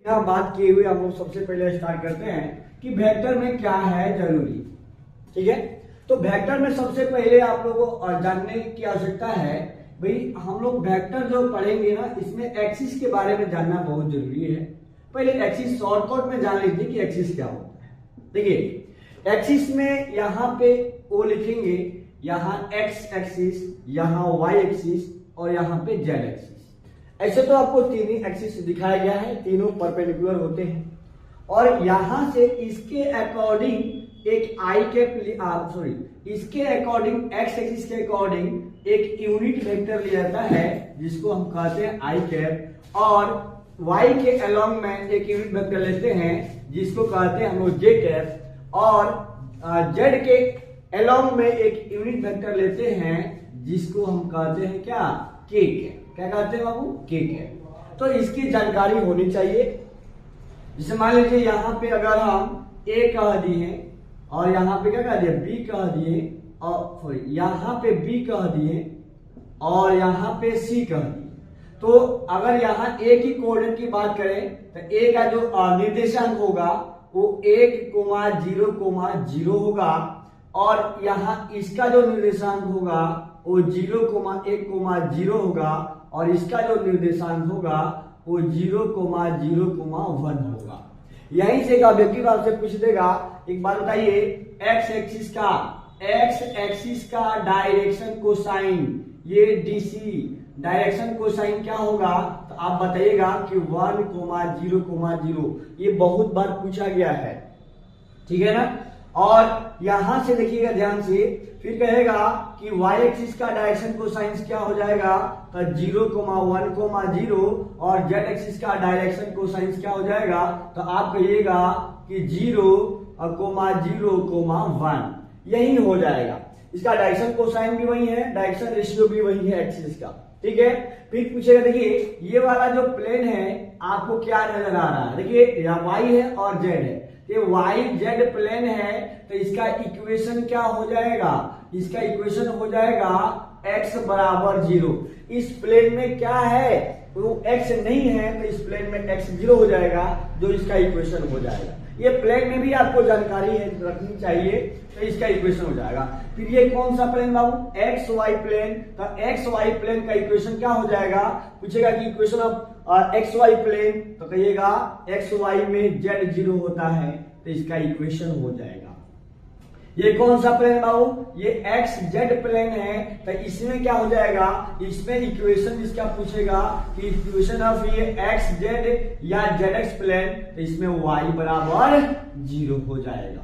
यहाँ बात किए हुए हम लोग सबसे पहले स्टार्ट करते हैं कि वेक्टर में क्या है जरूरी। ठीक है, तो वेक्टर में सबसे पहले आप लोगों को जानने की आवश्यकता है भाई, हम लोग वेक्टर जो पढ़ेंगे ना, इसमें एक्सिस के बारे में जानना बहुत जरूरी है। पहले एक्सिस शॉर्टकट में जान लीजिए कि एक्सिस क्या होता है। देखिए एक्सिस में यहाँ पे ओ लिखेंगे, यहाँ एक्स एक्सिस, यहाँ वाई एक्सिस और यहाँ पे जेड एक्सिस। ऐसे तो आपको तीन ही एक्सिस दिखाया गया है, तीनों परपेंडिकुलर होते हैं और यहां से इसके अकॉर्डिंग एक आई कैप इसके अकॉर्डिंग एक्स एक्सिस के अकॉर्डिंग एक यूनिट वेक्टर लिया जाता है जिसको हम कहते हैं आई कैप, और वाई के अलोंग में एक यूनिट वेक्टर लेते हैं जिसको कहते हैं हम लोग जे कैप, और जेड के अलोंग में एक यूनिट वेक्टर लेते हैं जिसको हम कहते हैं क्या, के कैप। क्या कहते हैं बाबू, के कैप। तो इसकी जानकारी होनी चाहिए। जैसे मान लीजिए यहाँ पे अगर हम ए कह दिए और यहाँ पे क्या कह दिए, बी कह दिए, और यहाँ पे बी कह दिए और यहाँ पे सी कह दिए, तो अगर यहाँ ए की कोऑर्डिनेट की बात करें तो ए का जो निर्देशांक होगा वो 1,0,0 होगा, और यहाँ इसका जो निर्देशांक होगा वो 0,1,0 होगा, और इसका जो निर्देशांक होगा वो 0,0,1 होगा। यहीं से एक ऑब्जेक्टिव आपसे पूछ देगा, एक बात बताइए, एक्स एक्सिस का डायरेक्शन कोसाइन, ये डीसी डायरेक्शन कोसाइन क्या होगा, तो आप बताइएगा कि 1,0,0। ये बहुत बार पूछा गया है, ठीक है ना। और यहां से देखिएगा ध्यान से, फिर कहेगा कि y एक्सिस का डायरेक्शन कोसाइन क्या हो जाएगा, तो 0,1,0, और z एक्सिस का डायरेक्शन कोसाइन क्या हो जाएगा, तो आप कहिएगा कि 0,0,1 यही हो जाएगा। इसका डायरेक्शन कोसाइन भी वही है, डायरेक्शन रेशियो भी वही है एक्सिस का, ठीक है। फिर पूछेगा, देखिए ये वाला जो प्लेन है आपको क्या नजर आ रहा है, देखिए यहाँ y है और z है, ये वाई जेड प्लेन है, तो इसका इक्वेशन क्या हो जाएगा, इसका इक्वेशन हो जाएगा x बराबर 0। इस प्लेन में क्या है, वो x नहीं है, तो इस प्लेन में x 0 हो जाएगा, जो इसका इक्वेशन हो जाएगा। ये प्लेन में भी आपको जानकारी है रखनी चाहिए, तो इसका इक्वेशन हो जाएगा। फिर ये कौन सा प्लेन बाबू, एक्स वाई प्लेन, तो एक्स वाई प्लेन का इक्वेशन क्या हो जाएगा, पूछेगा कि equation of X Y plane, तो कहिएगा एक्स वाई में जेड 0 होता है, तो इसका इक्वेशन हो जाएगा। ये कौन सा प्लेन बाबू, ये एक्स जेड प्लेन है, तो इसमें क्या हो जाएगा, इसमें इक्वेशन इसका पूछेगा कि इक्वेशन ऑफ ये एक्स जेड या जेड एक्स प्लेन, तो इसमें वाई बराबर 0 हो जाएगा,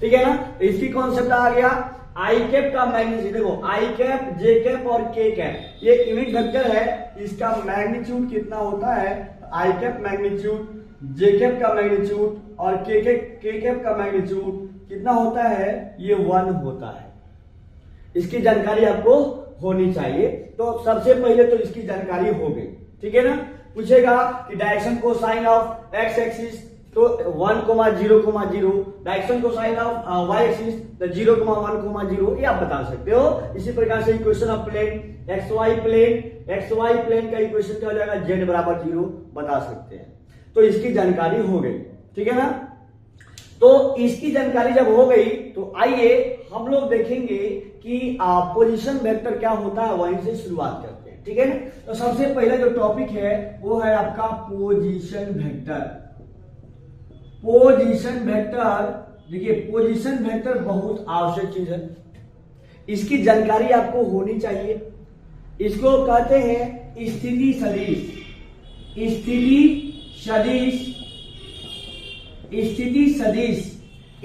ठीक है ना। तो इसकी कॉन्सेप्ट आ गया। आई कैप का मैग्नीट्यूड, देखो आई कैप, जे कैप और के कैप, ये यूनिट वेक्टर है, इसका मैग्नीट्यूड कितना होता है, I cap magnitude, J cap का मैग्नीट्यूड और के कैप का मैग्नीट्यूड कितना होता है, ये 1 होता है। इसकी जानकारी आपको होनी चाहिए। तो सबसे पहले तो इसकी जानकारी हो गई, ठीक है ना। पूछेगा कि direction cosine of X axis, तो 1,0,0, direction cosine of Y axis, तो 0,1,0, ये आप बता सकते हो। इसी प्रकार से equation of plane X Y plane का इक्वेशन क्या हो जाएगा, जेड बराबर 0 बता सकते हैं। तो इसकी जानकारी हो गई, ठीक है ना। तो इसकी जानकारी जब हो गई, तो आइए हम लोग देखेंगे कि पोजीशन वेक्टर क्या होता है, वहीं से शुरुआत करते हैं, ठीक है ना। तो सबसे पहले जो टॉपिक है वो है आपका पोजीशन वेक्टर। पोजीशन वेक्टर, देखिए पोजीशन वेक्टर बहुत आवश्यक चीज है, इसकी जानकारी आपको होनी चाहिए। इसको कहते हैं स्थिति सदिश।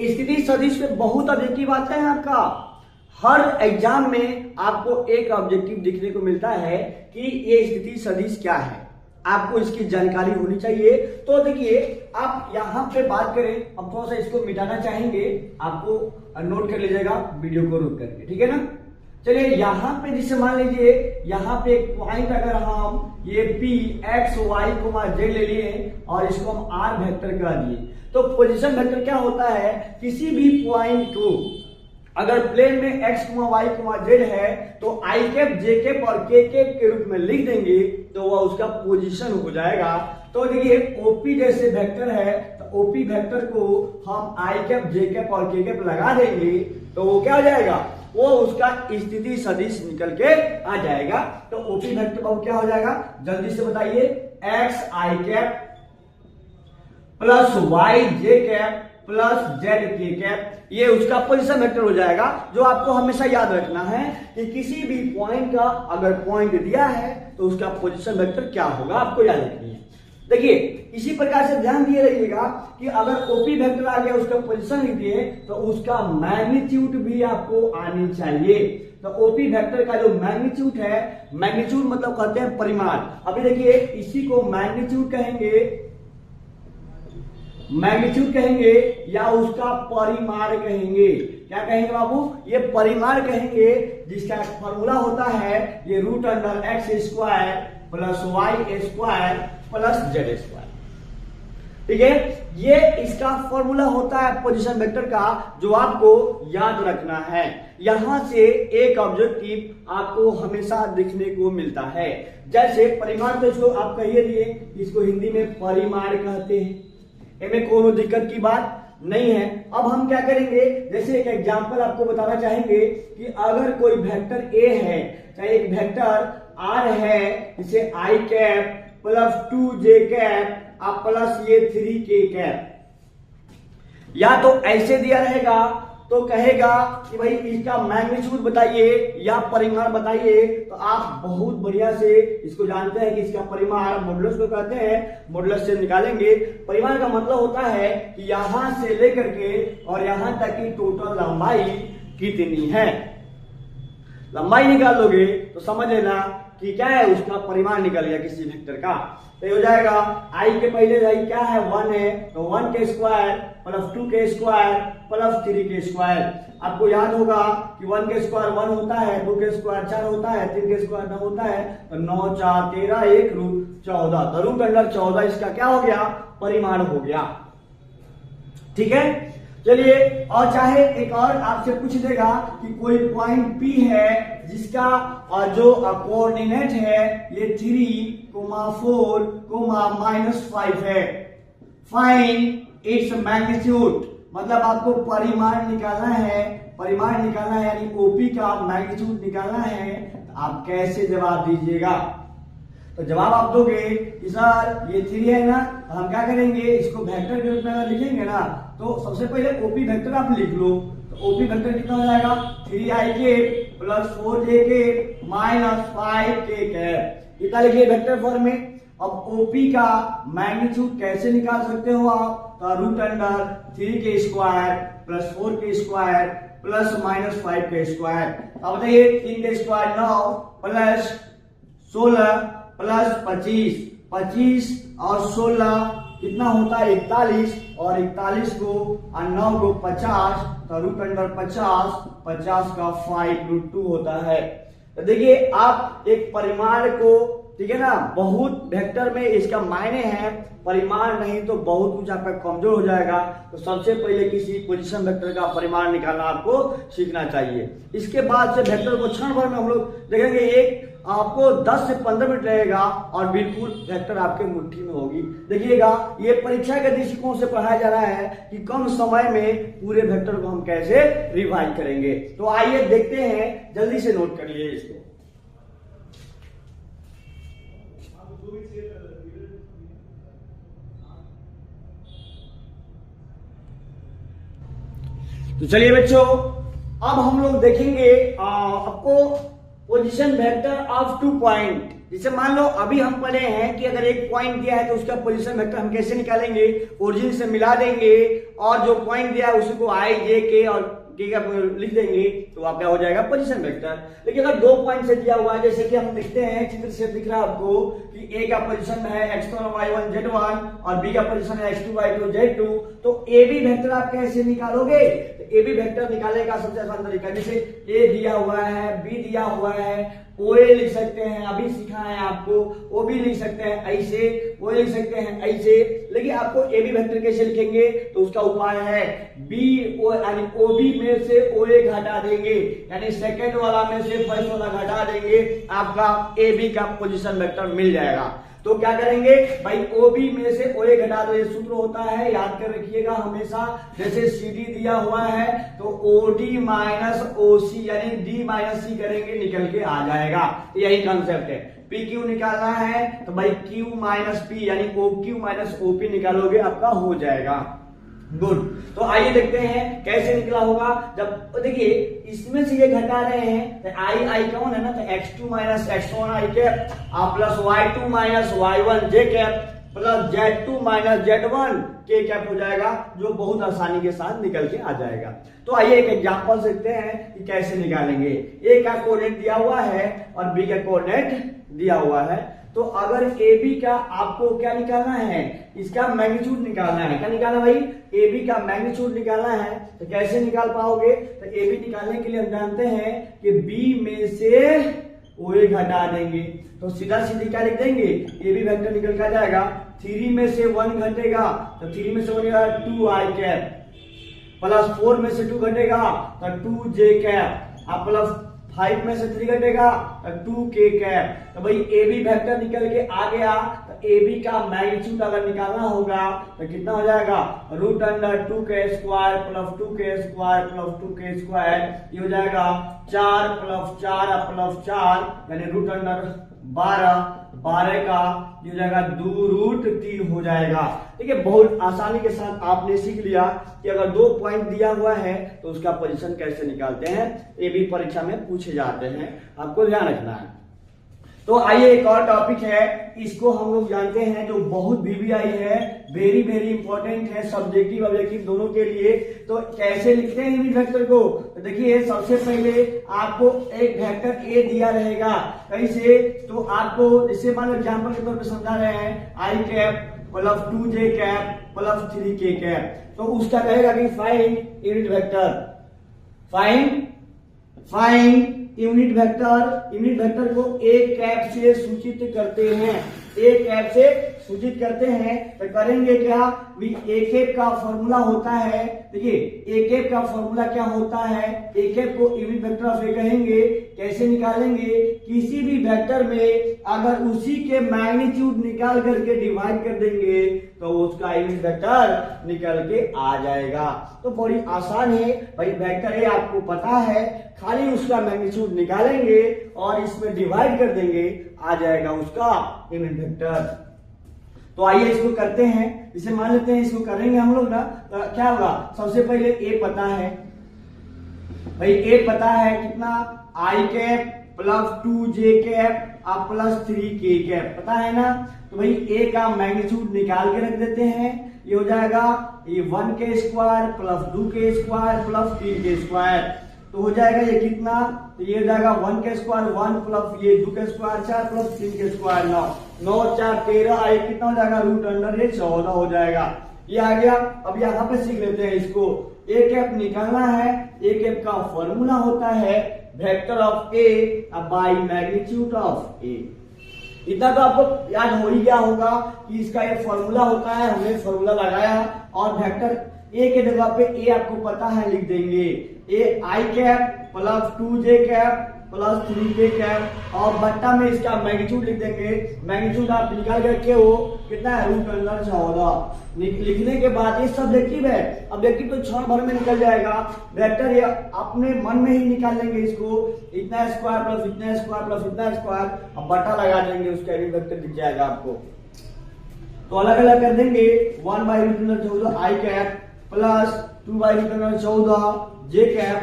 स्थिति सदिश पे बहुत ऑब्जेक्टिव आता है आपका। हर एग्जाम में आपको एक ऑब्जेक्टिव दिखने को मिलता है कि ये स्थिति सदिश क्या है, आपको इसकी जानकारी होनी चाहिए। तो देखिए आप यहां पे बात करें, हम थोड़ा सा इसको मिटाना चाहेंगे, आपको नोट कर लीजिएगा वीडियो को रोक करके, ठीक है ना। चलिए यहाँ पे जिसे मान लीजिए, यहाँ पे एक पॉइंट अगर हम ये P x y z ले लिए और इसको हम r वेक्टर कह दिए, तो पोजीशन वेक्टर क्या होता है, किसी भी पॉइंट को अगर प्लेन में x, y, z है तो i कैप, j कैप और k कैप के रूप में लिख देंगे तो वह उसका पोजीशन हो जाएगा। तो तो देखिए ओपी जैसे वेक्टर है तो ओपी वेक्टर को हम आई कैप जे कैप और के कैप लगा देंगे तो वो क्या हो जाएगा, वो उसका स्थिति सदिश निकल के आ जाएगा। तो ओपी वेक्टर का क्या हो जाएगा, जल्दी से बताइए, एक्स आई कैप प्लस वाई जे कैप प्लस जेड के कैप, ये उसका पोजीशन वेक्टर हो जाएगा। जो आपको हमेशा याद रखना है कि किसी भी पॉइंट का अगर पॉइंट दिया है तो उसका पोजीशन वेक्टर क्या होगा, आपको याद रखनी है। देखिए इसी प्रकार से ध्यान दिए रहिएगा कि अगर ओपी वेक्टर आ गया उसका पोजीशन लिख दिए तो उसका मैग्नीट्यूड भी आपको आनी चाहिए। तो ओपी वेक्टर का जो मैग्नीट्यूड है, मैग्नीट्यूड मतलब कहते हैं परिमाण। अभी देखिए इसी को मैग्नीट्यूड कहेंगे, मैग्नीट्यूड कहेंगे या उसका परिमाण कहेंगे। क्या कहेंगे बाबू, ये परिमाण कहेंगे, जिसका फॉर्मूला होता है ये root under X square plus Y square plus Z square. ठीक है, ये इसका फॉर्मूला होता है पोजीशन वेक्टर का, जो आपको याद रखना है। यहां से एक ऑब्जेक्टिव आपको हमेशा दिखने को मिलता है। जैसे परिमाण, तो इसको आप कहिए दिए, इसको हिंदी में परिमाण कहते हैं, इनमें कोई दिक्कत की बात नहीं है। अब हम क्या करेंगे, जैसे एक एग्जांपल आपको बताना चाहेंगे कि अगर कोई वेक्टर ए है, चाहे एक वेक्टर आर है, इसे आई कैप प्लस 2j कैप और प्लस ये 3k कैप, या तो ऐसे दिया रहेगा तो कहेगा कि भाई इसका मैग्नीट्यूड बताइए या परिमाण बताइए, तो आप बहुत बढ़िया से इसको जानते हैं कि इसका परिमाण मॉडुलस को कहते हैं, मॉडुलस से निकालेंगे। परिमाण का मतलब होता है कि यहां से लेकर के और यहां तक की टोटल लंबाई कितनी है। लंबाई निकाल लोगे तो समझ लेना कि क्या है, उसका परिमाण निकल गया किसी वेक्टर का। तो ये हो जाएगा आई के पहले आई क्या है, 1 है, तो 1 के स्क्वायर प्लस 2 के स्क्वायर प्लस 3 के स्क्वायर। आपको याद होगा कि 1 के स्क्वायर 1 होता है, 2 के स्क्वायर 4 होता है, 3 के स्क्वायर 9 होता है, तो 9 4 13 1 रूट 14, तो रूट अंडर 14 इसका क्या हो गया, परिमाण हो गया। ठीक है, चलिए, और चाहे एक और आपसे पूछ देगा कि कोई पॉइंट P है जिसका जो कोऑर्डिनेट है ये 3,4, -5 है, फाइंड इट्स मैग्नीट्यूड। मतलब आपको परिमाण निकालना है, परिमाण निकालना है यानी ओपी का मैग्नीट्यूड निकालना है। तो आप कैसे जवाब दीजिएगा, तो जवाब आप दोगे कि सर ये 3 है ना, तो हम क्या करेंगे, इसको वेक्टर के रूप में अगर लिखेंगे ना, तो सबसे पहले ओपी वेक्टर आप लिख लो। तो ओपी वेक्टर कितना हो जाएगा, 3i plus 4j minus 5k cap, इतना लिखिए वेक्टर फॉर्म में। अब ओपी का मैग्नीट्यूड कैसे निकाल सकते हो आप, तो रूट अंडर 3 के स्क्वायर प्लस 4 के स्क्वायर प्लस माइनस 5 के स्क्वायर। अब बताइए 3 के स्क्वायर 9 प्लस 16 प्लस 25, 25 और 16 कितना होता है 41, और 41 को और 9 को 50, तो रूट अंडर 50, 50 का 5√2 होता है। तो देखिए आप एक परिमाण को, ठीक है ना, बहुत वेक्टर में इसका मायने है, परिमाण नहीं तो बहुत कुछ आपका कमजोर हो जाएगा। तो सबसे पहले किसी पोजीशन वेक्टर का परिमाण निकालना आपको सीखना चाहिए। इसके बाद से वेक्टर को क्षण भर में हम लोग देखेंगे, एक आपको 10 से 15 मिनट रहेगा और बिल्कुल वेक्टर आपके मुट्ठी में होगी। देखिएगा ये परीक्षा के दृष्टिकोण से पढ़ाया जा रहा है कि कम समय में पूरे वेक्टर को हम कैसे रिवाइज करेंगे। तो आइए देखते हैं, जल्दी से नोट कर लिए इसको। तो चलिए बच्चों, अब हम लोग देखेंगे आपको पोजीशन वेक्टर ऑफ 2 पॉइंट। जैसे मान लो अभी हम पढ़े हैं कि अगर एक पॉइंट दिया है तो उसका पोजीशन वेक्टर हम कैसे निकालेंगे, ओरिजिन से मिला देंगे और जो पॉइंट दिया है उसको i j k और k का लिख देंगे, तो आप क्या हो जाएगा पोजीशन वेक्टर। लेकिन अगर 2 पॉइंट से दिया हुआ है, जैसे कि हम देखते हैं चित्र से दिख रहा है आपको कि a का पोजीशन है x1 y1 z1 और b का पोजीशन है x2 y2 z2, तो a b वेक्टर आप कैसे निकालोगे, ए बी वेक्टर निकालने का सबसे आसान तरीका, जैसे ए दिया हुआ है, बी दिया हुआ है, ओए लिख सकते हैं, अभी सीखा है आपको, ओ बी लिख सकते हैं ऐसे, ओए लिख सकते हैं ऐसे। लेकिन आपको ए बी वेक्टर कैसे लिखेंगे, तो उसका उपाय है बी ओ यानी ओ बी में से ओ ए घटा देंगे, यानी सेकंड वाला में से फर्स्ट वाला घटा देंगे, आपका ए बी का पोजीशन वेक्टर मिल जाएगा। तो क्या करेंगे भाई, ओबी में से ओए घटा दो, ये सूत्र होता है, याद कर रखिएगा हमेशा। जैसे सीडी दिया हुआ है तो ओडी माइनस ओसी यानी डी माइनस सी करेंगे, निकल के आ जाएगा। यही कंसेप्ट है। पी क्यू निकालना है तो भाई क्यू माइनस पी यानी ओ क्यू माइनस ओपी निकालोगे, आपका हो जाएगा। गुड। तो आइए देखते हैं कैसे निकला होगा। जब देखिए इसमें से ये घटा रहे हैं तो आई कौन है ना, तो x2 minus x1 I cap plus y2 minus y1 J cap plus z2 minus z1 के कैप हो जाएगा, जो बहुत आसानी के साथ निकल के आ जाएगा। तो आइए एक एग्जांपल देखते हैं कि कैसे निकालेंगे। ए का कोऑर्डिनेट दिया हुआ है और बी का कोऑर्डिनेट दिया हुआ है। तो अगर ए बी का आपको क्या निकालना है, इसका मैग्नीट्यूड निकालना है। क्या निकालना भाई, ए बी का मैग्नीट्यूड निकालना है। तो कैसे निकाल पाओगे, तो ए बी निकालने के लिए हम जानते हैं कि बी में से ओए घटा देंगे, तो सीधा सीधी क्या लिख देंगे, ए बी वेक्टर निकल कर जाएगा। 3 में से 1 घटेगा तो 3 में से 1 घटेगा 2 आई कैप प्लस 4 में से 2 घटेगा तो 2 जे कैप प्लस 5 में से 3 घटेगा तो 2 के कैप। तो भाई ए बी वेक्टर निकल के आ गया। तो ए बी का मैग्नीट्यूड अगर निकालना होगा तो कितना हो जाएगा, रूट अंडर 2 के स्क्वायर प्लस 2 के स्क्वायर प्लस 2 के स्क्वायर, ये हो जाएगा 4 प्लस 4 प्लस 4 यानी रूट अंडर 12 का ये हो जाएगा 2 रूट 3 हो जाएगा। ठीक है, बहुत आसानी के साथ आपने सीख लिया कि अगर 2 पॉइंट दिया हुआ है तो उसका पोजीशन कैसे निकालते हैं। ये भी परीक्षा में पूछे जाते हैं, आपको ध्यान रखना है। तो आइए एक और टॉपिक है, इसको हम लोग जानते हैं जो बहुत वीवीआई है, वेरी वेरी इंपॉर्टेंट है, सब्जेक्टिव ऑब्जेक्टिव दोनों के लिए। तो कैसे लिखते हैं यूनिट वेक्टर को, तो देखिए सबसे पहले आपको एक वेक्टर ए दिया रहेगा कैसे, तो आपको जैसे मान लो एग्जाम्पल के तौर पर समझा रहे हैं, आई कैप प्लस 2 जे कैप प्लस 3 के कैप, तो उसका कहेगा कि find unit vector, find unit vector को एक कैप से सूचित करते हैं, एक कैप से सूचित करते हैं। तो करेंगे क्या, ए कैप का फॉर्मूला होता है, देखिए ए कैप का फॉर्मूला क्या होता है, ए कैप को यूनिट वेक्टर ऑफ ए कहेंगे। कैसे निकालेंगे, किसी भी वेक्टर में अगर उसी के मैग्नीट्यूड निकाल करके डिवाइड कर देंगे तो उसका यूनिट वेक्टर निकल के आ जाएगा। तो बड़ी आसान है भाई, वेक्टर ए आपको पता है, खाली उसका मैग्नीट्यूड निकालेंगे और इसमें डिवाइड कर देंगे, आ जाएगा उसका यूनिट वेक्टर। तो आइए इसको करते हैं, इसे मान लेते हैं, इसको करेंगे हम लोग ना, तो क्या होगा, सबसे पहले ए पता है भाई, ए पता है कितना, आई कैप प्लस 2 जे कैप प्लस 3 के कैप पता है ना। तो भाई ए का मैग्नीट्यूड निकाल के रख देते हैं, ये हो जाएगा ये 1 के स्क्वायर प्लस 2 के स्क्वायर प्लस 3 के स्क्वायर, तो हो जाएगा ये कितना, तो ये हो जाएगा 1 के स्क्वायर 1 प्लस ये 2 के स्क्वायर 4 प्लस 3 के स्क्वायर 9, 9 4 13, ये कितना हो जाएगा, रूट अंडर ये 14 हो जाएगा। ये आ गया। अब यहाँ पे सीख लेते हैं इसको, ए कैप निकालना है, ए कैप का फॉर्मूला होता है vector of A by magnitude of A. इतना तो आपको याद हो ही गया होगा कि इसका ये फॉर्मूला होता है, हमने फॉर्मूला लगाया और वेक्टर ए के जगह पे ए आपको पता है लिख देंगे, ए आई कैप प्लस 2 जे कैप प्लस 3 के कैप और बट्टा में इसका मैग्नीट्यूड लिख देंगे। मैग्नीट्यूड आप निकाल करके वो कितना है, रूट अंडर 14। लिखने के बाद ये सब्जेक्टिव है, ऑब्जेक्टिव तो क्षण भर में निकल जाएगा, वेक्टर ये अपने मन में ही निकाल लेंगे इसको, इतना स्क्वायर प्लस इतना स्क्वायर प्लस इतना स्क्वायर, अब बट्टा लगा देंगे, उसका वेक्टर दिख जाएगा आपको। तो अलग अलग कर देंगे, 1 by root under 14 I cap plus 2 by root under 14 J cap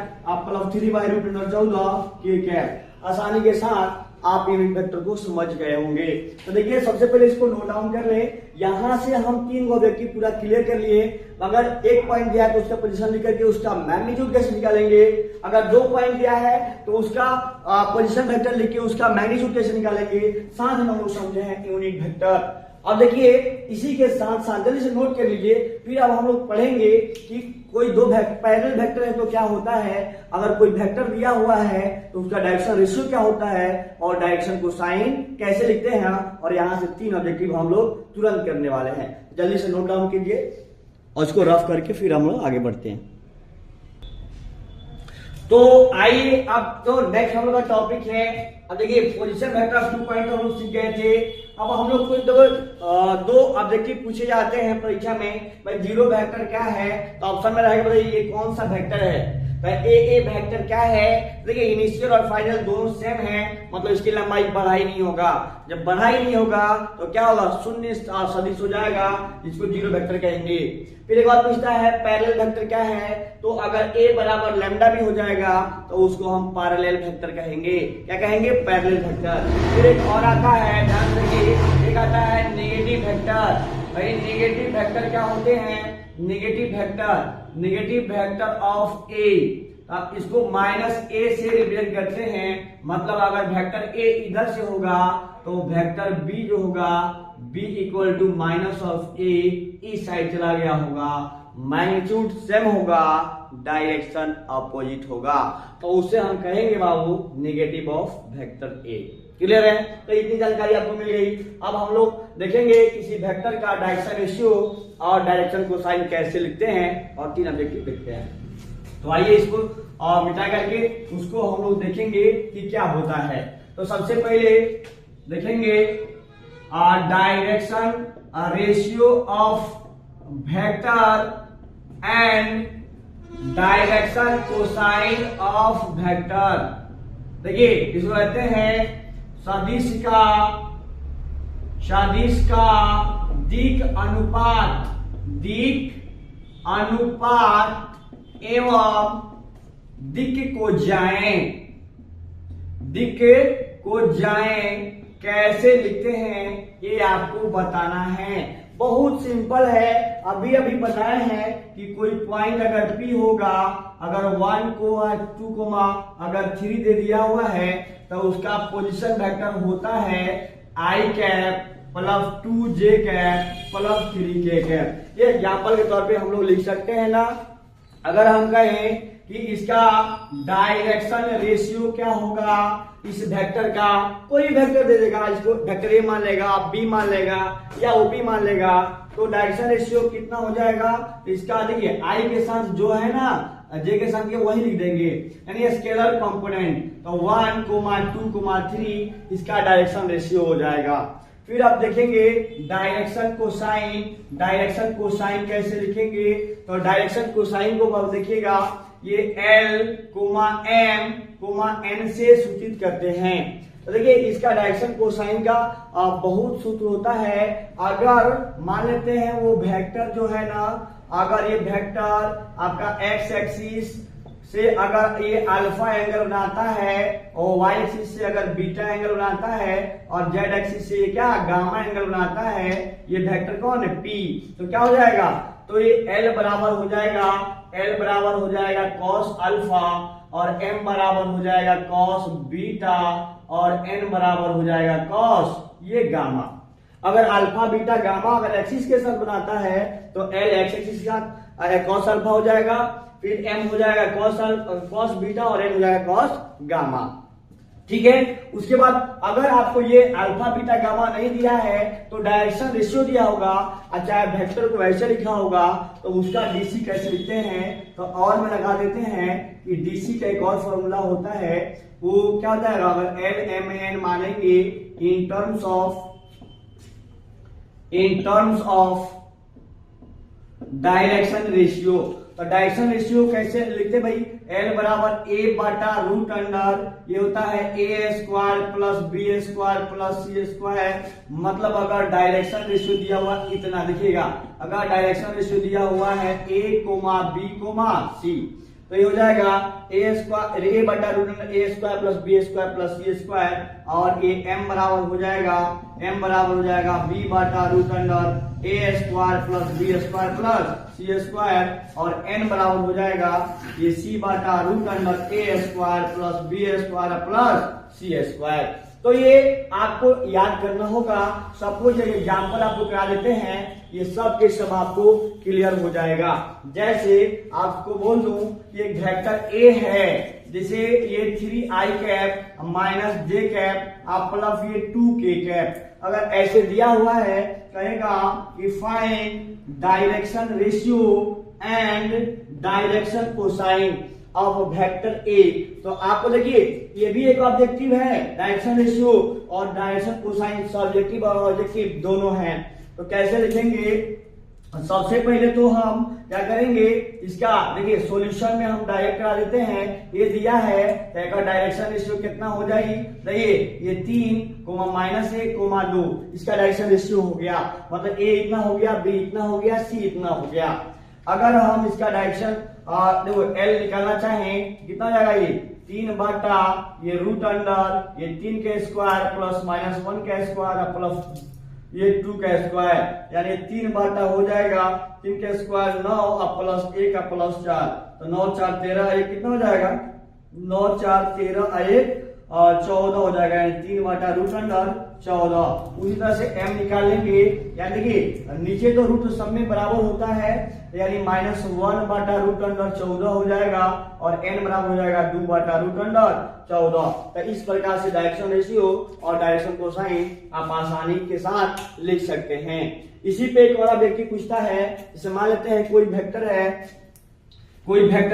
plus 3 by root under 14 K cap. आसानी के साथ आप यूनिट वेक्टर को समझ गए होंगे। तो देखिए सबसे पहले इसको नोट डाउन कर ले, यहां से हम 3 ऑब्जेक्टिव पूरा क्लियर कर लिए। अगर एक पॉइंट दिया है तो उसका पोजीशन लिख करके उसका मैग्नीट्यूड कैसे निकालेंगे, अगर 2 पॉइंट दिया है तो उसका पोजीशन वेक्टर लिख के उसका मैग्नीट्यूड कैसे निकालेंगे, साथ में हम लोग समझे हैं यूनिट वेक्टर। अब देखिए इसी के साथ साथ जल्दी से नोट कर लीजिए, फिर अब हम लोग पढ़ेंगे कि कोई 2 पैरेलल वेक्टर है तो क्या होता है, अगर कोई वेक्टर दिया हुआ है तो उसका डायरेक्शन रेशियो क्या होता है और डायरेक्शन कोसाइन कैसे लिखते हैं, और यहाँ से 3 ऑब्जेक्टिव हम लोग तुरंत करने वाले हैं। जल्दी से नोट डाउन कीजिए और इसको रफ करके फिर हम लोग आगे बढ़ते हैं। तो आइए अब तो नेक्स्ट हम लोग का टॉपिक है, अब देखिए पोजीशन वेक्टर ऑफ 2 पॉइंट हम लोग सीख गए थे, अब हम लोग को दो ऑब्जेक्टिव पूछे जाते हैं परीक्षा में, भाई जीरो वेक्टर क्या है, तो ऑप्शन में रहेगा भाई ये कौन सा वेक्टर है। ए वेक्टर क्या है, देखिए इनिशियल और फाइनल दोनों सेम है, मतलब इसकी लंबाई बढ़ा ही नहीं होगा। जब बढ़ा ही नहीं होगा तो क्या होगा, शून्य सदिश हो जाएगा, जिसको जीरो वेक्टर कहेंगे। फिर एक बार पूछता है पैरेलल वेक्टर क्या है, तो अगर ए बराबर लैम्डा भी हो जाएगा तो उसको हम पैरेलल वेक्टर कहेंगे। क्या कहेंगे, पैरेलल वेक्टर। फिर एक और आता है, ध्यान रखिए, एक आता है नेगेटिव वेक्टर। भाई नेगेटिव वेक्टर क्या होते हैं, नेगेटिव वेक्टर ऑफ ए, आप इसको माइनस ए से रिप्रेजेंट करते हैं। मतलब अगर वेक्टर ए इधर से होगा तो वेक्टर बी जो होगा, B equal to minus of A, इस साइड चला गया होगा, मैग्नीट्यूड सेम होगा, डायरेक्शन अपोजिट होगा, तो उसे हम कहेंगे बाबू negative of vector A. Clear है, तो इतनी जानकारी आपको मिल गई। अब हम लोग देखेंगे किसी वेक्टर का डायरेक्शन रेशियो और डायरेक्शन कोसाइन कैसे लिखते हैं, और तीन ऑब्जेक्टिव देखते हैं। तो आइए इसको मिटा करके उसको हम लोग देखेंगे कि क्या होता है। तो सबसे पहले देखेंगे direction ratio of vector and direction cosine of vector. देखिए इसको कहते हैं सदिश का दिक अनुपात एवं दिक को जाएं कैसे लिखते हैं, ये आपको बताना है। बहुत सिंपल है, अभी बताए हैं कि कोई पॉइंट अगर P होगा, अगर 1 को 2 अगर 3 दे दिया हुआ है तो उसका पोजीशन वेक्टर होता है i cap plus 2j cap plus 3k cap. ये एग्जाम्पल के तौर पे हम लोग लिख सकते हैं ना। अगर हम कहें कि इसका डायरेक्शन रेशियो क्या होगा, इस वेक्टर का कोई वेक्टर दे देगा, इसको वेक्टर ए मान लेगा, बी मान लेगा या ओपी मान लेगा, तो डायरेक्शन रेशियो कितना हो जाएगा, इसका देखिए आई के साथ जो है ना, जे के साथ के वही लिख देंगे, यानी स्केलर कंपोनेंट, तो 1, 2, 3 इसका डायरेक्शन रेशियो हो जाएगा। फिर आप देखेंगे डायरेक्शन कोसाइन कैसे लिखेंगे, तो डायरेक्शन कोसाइन को आप देखिएगा ये L, M, N से सूचित करते हैं। तो देखिए इसका डायरेक्शन कोसाइन का बहुत सूत्र होता है। अगर मान लेते हैं वो वेक्टर जो है ना, अगर ये वेक्टर आपका x एक्सिस से अगर ये अल्फा एंगल बनाता है और y एक्सिस से अगर बीटा एंगल बनाता है और z एक्सिस से क्या गामा एंगल बनाता है, ये वेक्टर कौन है, P, तो क्या हो जाएगा, तो ये L बराबर हो जाएगा cos अल्फा और m बराबर हो जाएगा cos बीटा और n बराबर हो जाएगा cos ये गामा। अगर अल्फा बीटा गामा अगर एक्सिस के साथ बनाता है तो L एक्स एक्सिस के साथ cos अल्फा हो जाएगा, फिर m हो जाएगा cos बीटा और n हो जाएगा cos गामा। ठीक है, उसके बाद अगर आपको ये अल्फा बीटा गामा नहीं दिया है तो डायरेक्शन रेशियो दिया होगा, चाहे वेक्टर को वैसे लिखा होगा, तो उसका डीसी कैसे लिखते हैं, तो और में लगा देते हैं कि डीसी का एक और फॉर्मूला होता है, वो क्या होता है, अगर एल एम एन मानेंगे in terms of direction ratio, तो डायरेक्शन रेशियो कैसे लिखते भाई, L बराबर A बटा रूट अंडर ये होता है A square plus B square plus C square. मतलब अगर डायरेक्शन रेशियो दिया हुआ इतना, देखिएगा अगर डायरेक्शन रेशियो दिया हुआ है A, B, C, तो ये हो जाएगा A बटा root under A square plus B square plus C square, और ये M बराबर हो जाएगा B बटा root under A square plus B square plus C square, और n बराबर हो जाएगा ये C बटा root under A square plus B square plus C square. तो ये आपको याद करना होगा। सपोज एग्जाम्पल आपको करा देते हैं, ये सब के सब आपको क्लियर हो जाएगा। जैसे आपको बोल दूं कि एक वेक्टर A है, जैसे ये 3i cap minus j cap आप प्लस ये 2k कैप, अगर ऐसे दिया हुआ है कहेगा कि find direction ratio and direction cosine. Of vector ए। तो आपको देखिए ये भी एक ऑब्जेक्टिव है, डायरेक्शन रेशियो और डायरेक्शन कोसाइन सब्जेक्टिव और ऑब्जेक्टिव दोनों हैं। तो कैसे लिखेंगे, सबसे पहले तो हम क्या करेंगे, इसका देखिए सॉल्यूशन में हम डायरेक्ट करा देते हैं। ये दिया है तो एक डायरेक्शन रेशियो कितना हो जाएगी, देखिए ये 3 -1 2 इसका डायरेक्शन रेशियो हो गया, मतलब ए इतना हो गया, बी इतना हो गया, सी इतना हो गया। अगर हम इसका डायरेक्शन देखो एल निकालना चाहें कितना हो जाएगा, ये 3 बटा ये रूट अंडर ये 3 के स्क्वायर प्लस -1 का स्क्वायर प्लस ये 2 का स्क्वायर, यानी 3 बटा हो जाएगा 3 का स्क्वायर 9 और प्लस 1 का प्लस 4, तो 9 4 13 1 कितना हो जाएगा, 9 4 13 1 और 14 हो जाएगा, यानी 3 बटा रूट अंडर 14। उसी तरह से m निकाल लेंगे, यानी कि नीचे तो रूट सब में बराबर होता है, यानी -1 बटा रूट अंडर 14 हो जाएगा और n बराबर हो जाएगा 2 बटा रूट अंडर 14। तो इस प्रकार से डायरेक्शन रेशियो और डायरेक्शन कोसाइन आप आसानी के साथ लिख सकते हैं। इसी पे एक और व्यक्ति पूछता है, जैसे मान लेते हैं कोई वेक्टर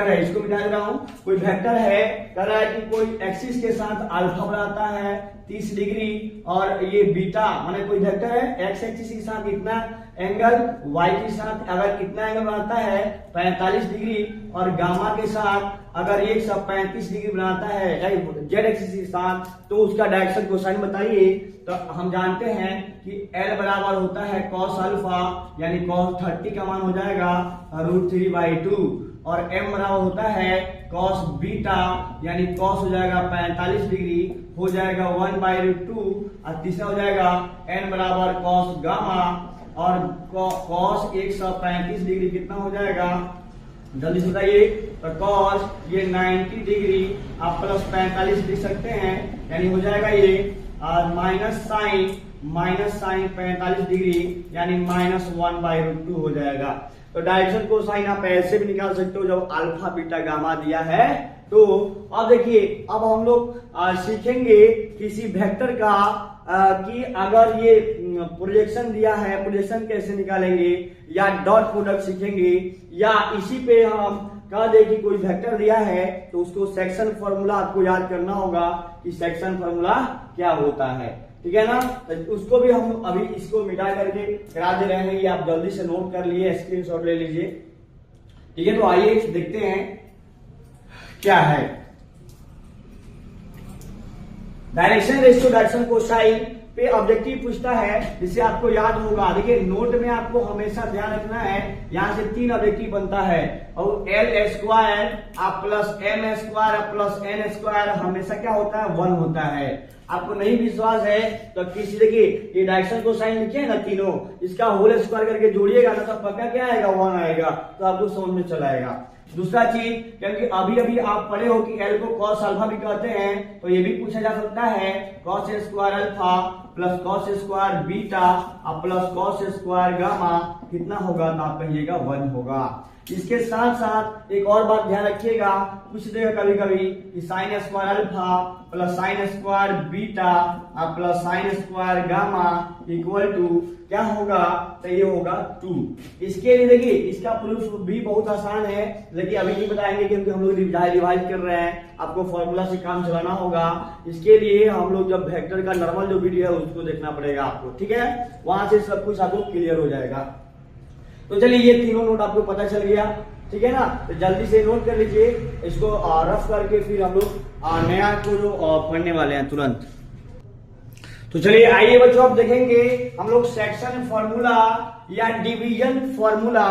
है, इसको मिटा दे रहा हूं, कोई वेक्टर है, कह रहा है कि कोई एक्सिस के साथ अल्फा बनाता है 30 डिग्री और ये बीटा, माने कोई वेक्टर है एक्स एक्सिस के साथ इतना एंगल, वाई के साथ अगर कितना एंगल बनाता है 45 डिग्री और गामा के साथ अगर 135 डिग्री बनाता है जेड एक्सिस के साथ, तो उसका डायरेक्शन कोसाइन बताइए। तो हम जानते हैं कि L बराबर होता है cos अल्फा, यानी cos 30 का मान हो जाएगा √3/2 और m बराबर होता है cos बीटा, यानी cos हो जाएगा 45 डिग्री हो जाएगा 1/2 और तीसरा हो जाएगा n बराबर cos गामा और cos 135 डिग्री कितना हो जाएगा, जल्दी से बताइए। तो cos ये 90 डिग्री आप प्लस 45 लिख सकते हैं, यानी हो जाएगा ये और माइनस साइन 45 डिग्री यानी -1/2 हो जाएगा। तो डायरेक्शन कोसाइन आप ऐसे भी निकाल सकते हो जब अल्फा बीटा गामा दिया है। तो अब देखिए, अब हम लोग सीखेंगे किसी वेक्टर का कि अगर ये प्रोजेक्शन दिया है, प्रोजेक्शन कैसे निकालेंगे, या डॉट प्रोडक्ट सीखेंगे, या इसी पे हम कह दे कि कोई वेक्टर दिया है तो उसको सेक्शन फॉर्मूला आपको याद करना होगा कि सेक्शन फॉर्मूला क्या होता है, ठीक है ना। तो उसको भी हम अभी इसको मिटा करके करा दे रहे हैं, ये आप जल्दी से नोट कर लिए, स्क्रीनशॉट ले लीजिए, ठीक है। तो आइए देखते हैं क्या है डायरेक्शन रेशियो, डायरेक्शन कोसाइन पे ऑब्जेक्टिव पूछता है, जिसे आपको याद होगा। देखिए नोट में आपको हमेशा ध्यान रखना है, यहां से 3 ऑब्जेक्टिव बनता है और L स्क्वायर आप plus M square plus N square हमेशा क्या होता है 1 होता है। आपको नहीं विश्वास है तो किसी देखिए ये डायरेक्शन कोसाइन लिखे ना तीनों, इसका होल स्क्वायर करके जोड़िएगा ना तो पक्का क्या आएगा 1 आएगा, तो आपको समझ में चला आएगा। दूसरा चीज, क्योंकि अभी आप पढ़े हो कि L को cos अल्फा भी कहते हैं, तो ये भी पूछा जा सकता है cos square alpha plus cos square beta और प्लस cos स्क्वायर गामा कितना होगा, तो आप कहिएगा 1 होगा। इसके साथ साथ एक और बात ध्यान रखिएगा, पूछ देगा कभी कभी कि sine square alpha plus sine square beta और plus sine square gamma equal to क्या होगा, तो ये होगा 2। इसके लिए देखिए इसका प्रूफ भी बहुत आसान है, लेकिन अभी नहीं बताएंगे क्योंकि हम लोग रिवाइज कर रहे हैं, आपको फॉर्मूला से काम चलाना होगा। इसके लिए हम लोग जब वेक्टर का नॉर्मल जो वीडियो है उसको देखना पड़ेगा आपको, ठीक है, वहां से सब कुछ आपको क्लियर हो जाएगा। तो चलिए ये तीनों नोट आपको पता चल गया, ठीक है ना। तो जल्दी से नोट कर लीजिए इसको, रफ करके फिर हम लोग नया को जो पढ़ने वाले हैं तुरंत। तो चलिए आइए बच्चों, आप देखेंगे हम लोग सेक्शन फॉर्मूला या डिवीजन फॉर्मूला,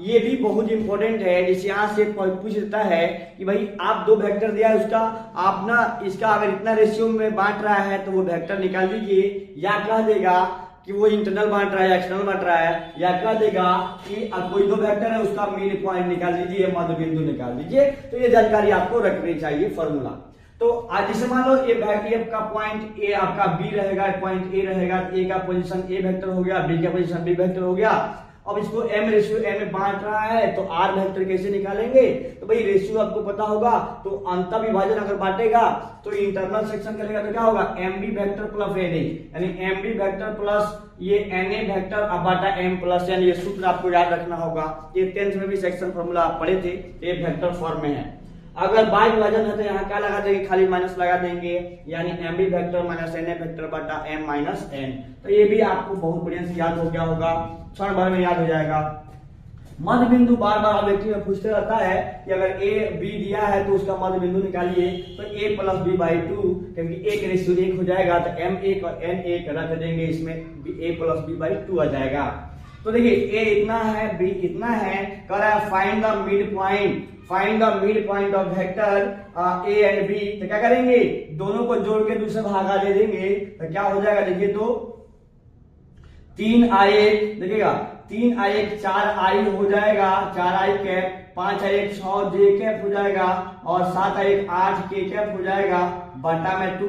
ये भी बहुत इंपॉर्टेंट है। जैसे यहाँ से पूछ देता है कि भाई आप 2 वेक्टर दिया है, उसका आप ना इसका अगर इतना रेशियो में बांट रहा है तो वो वेक्टर निकाल दीजिए, या कह देगा कि वो इंटरनल बांट रहा है या एक्सटर्नल बांट रहा है, या कह देगा कि कोई 2 वेक्टर है उसका मिड पॉइंट निकाल दीजिए, मध्य बिंदु निकाल दीजिए। तो ये जानकारी आपको रखनी चाहिए फॉर्मूला। तो आज जैसे मान लो ये का पॉइंट ए आपका बी रहेगा, पॉइंट ए रहेगा, ए का पोजीशन ए वेक्टर हो गया, बी का पोजीशन बी वेक्टर हो गया। अब इसको m रेशियो n में बांट रहा है तो r वेक्टर कैसे निकालेंगे, तो भाई रेशियो आपको पता होगा, तो अंतर विभाजन अगर बांटेगा तो इंटरनल सेक्शन करेगा तो क्या होगा mb वेक्टर प्लस na, यानी mb वेक्टर प्लस ये na वेक्टर अब बांटा m प्लस n। ये सूत्र आपको याद रखना होगा, ये 10th में भी सेक्शन फॉर्मूला आप पढ़े थे, ये वेक्टर फॉर्म में है। अगर बाय विभाजन है तो यहाँ क्या लगा देंगे, खाली माइनस लगा देंगे, यानी M B vector minus N A vector बटा एम माइनस एन। तो ये भी आपको बहुत बढ़िया से याद हो गया होगा, क्षण भर में याद हो जाएगा। मध्य बिंदु बार बार ऑब्जेक्टिव में पूछते रहता है कि अगर ए बी दिया है तो उसका मध्य बिंदु निकालिए, तो a प्लस बी बाई 2, क्योंकि 1:1 हो जाएगा तो m 1 और n 1 रख देंगे, इसमें a प्लस बी बाई 2 आ जाएगा। तो देखिए a इतना है, b इतना है, कह रहा है find the mid point, find the mid point of vector a and b। तो क्या करेंगे, दोनों को जोड़ के दूसरे भागा दे देंगे, तो क्या हो जाएगा देखिए, तो 3i1 देखिएगा, 3i1 4i हो जाएगा, 4i cap, 5i1 6j cap हो जाएगा, और 7i1 8k कैप हो जाएगा, बटा में 2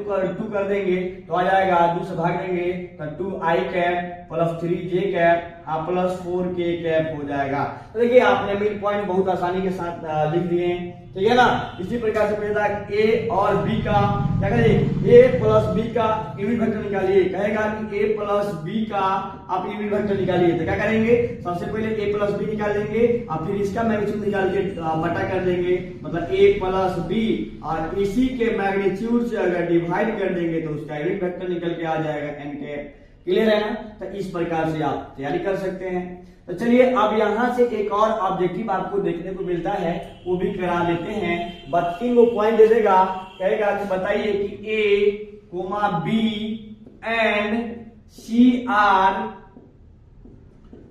कर देंगे तो आ जाएगा, 2 से भाग देंगे तो 2i cap plus 3j cap plus 4k cap हो जाएगा। तो देखिए आपने मिड पॉइंट बहुत आसानी के साथ लिख दिए, ठीक है ना। इसी प्रकार से पूछता है a और b का क्या करिए, a प्लस b का यूनिट वेक्टर निकालिए, कहेगा कि a प्लस b का आप यूनिट वेक्टर निकालिए। तो क्या करेंगे, सबसे पहले a प्लस b निकाल लेंगे और फिर इसका मैग्नीट्यूड निकाल के बटा कर देंगे, मतलब a प्लस b, और इसी के मैग्नीट्यूड से अगर डिवाइड कर देंगे तो उसका यूनिट वेक्टर निकल के आ जाएगा n कैप। क्लियर है ना। तो इस प्रकार से आप तैयारी कर सकते हैं। तो चलिए अब यहां से एक और ऑब्जेक्टिव आपको देखने को मिलता है, वो भी करा लेते हैं। 32 को पॉइंट दे देगा, कहेगा कि बताइए कि a, b and c are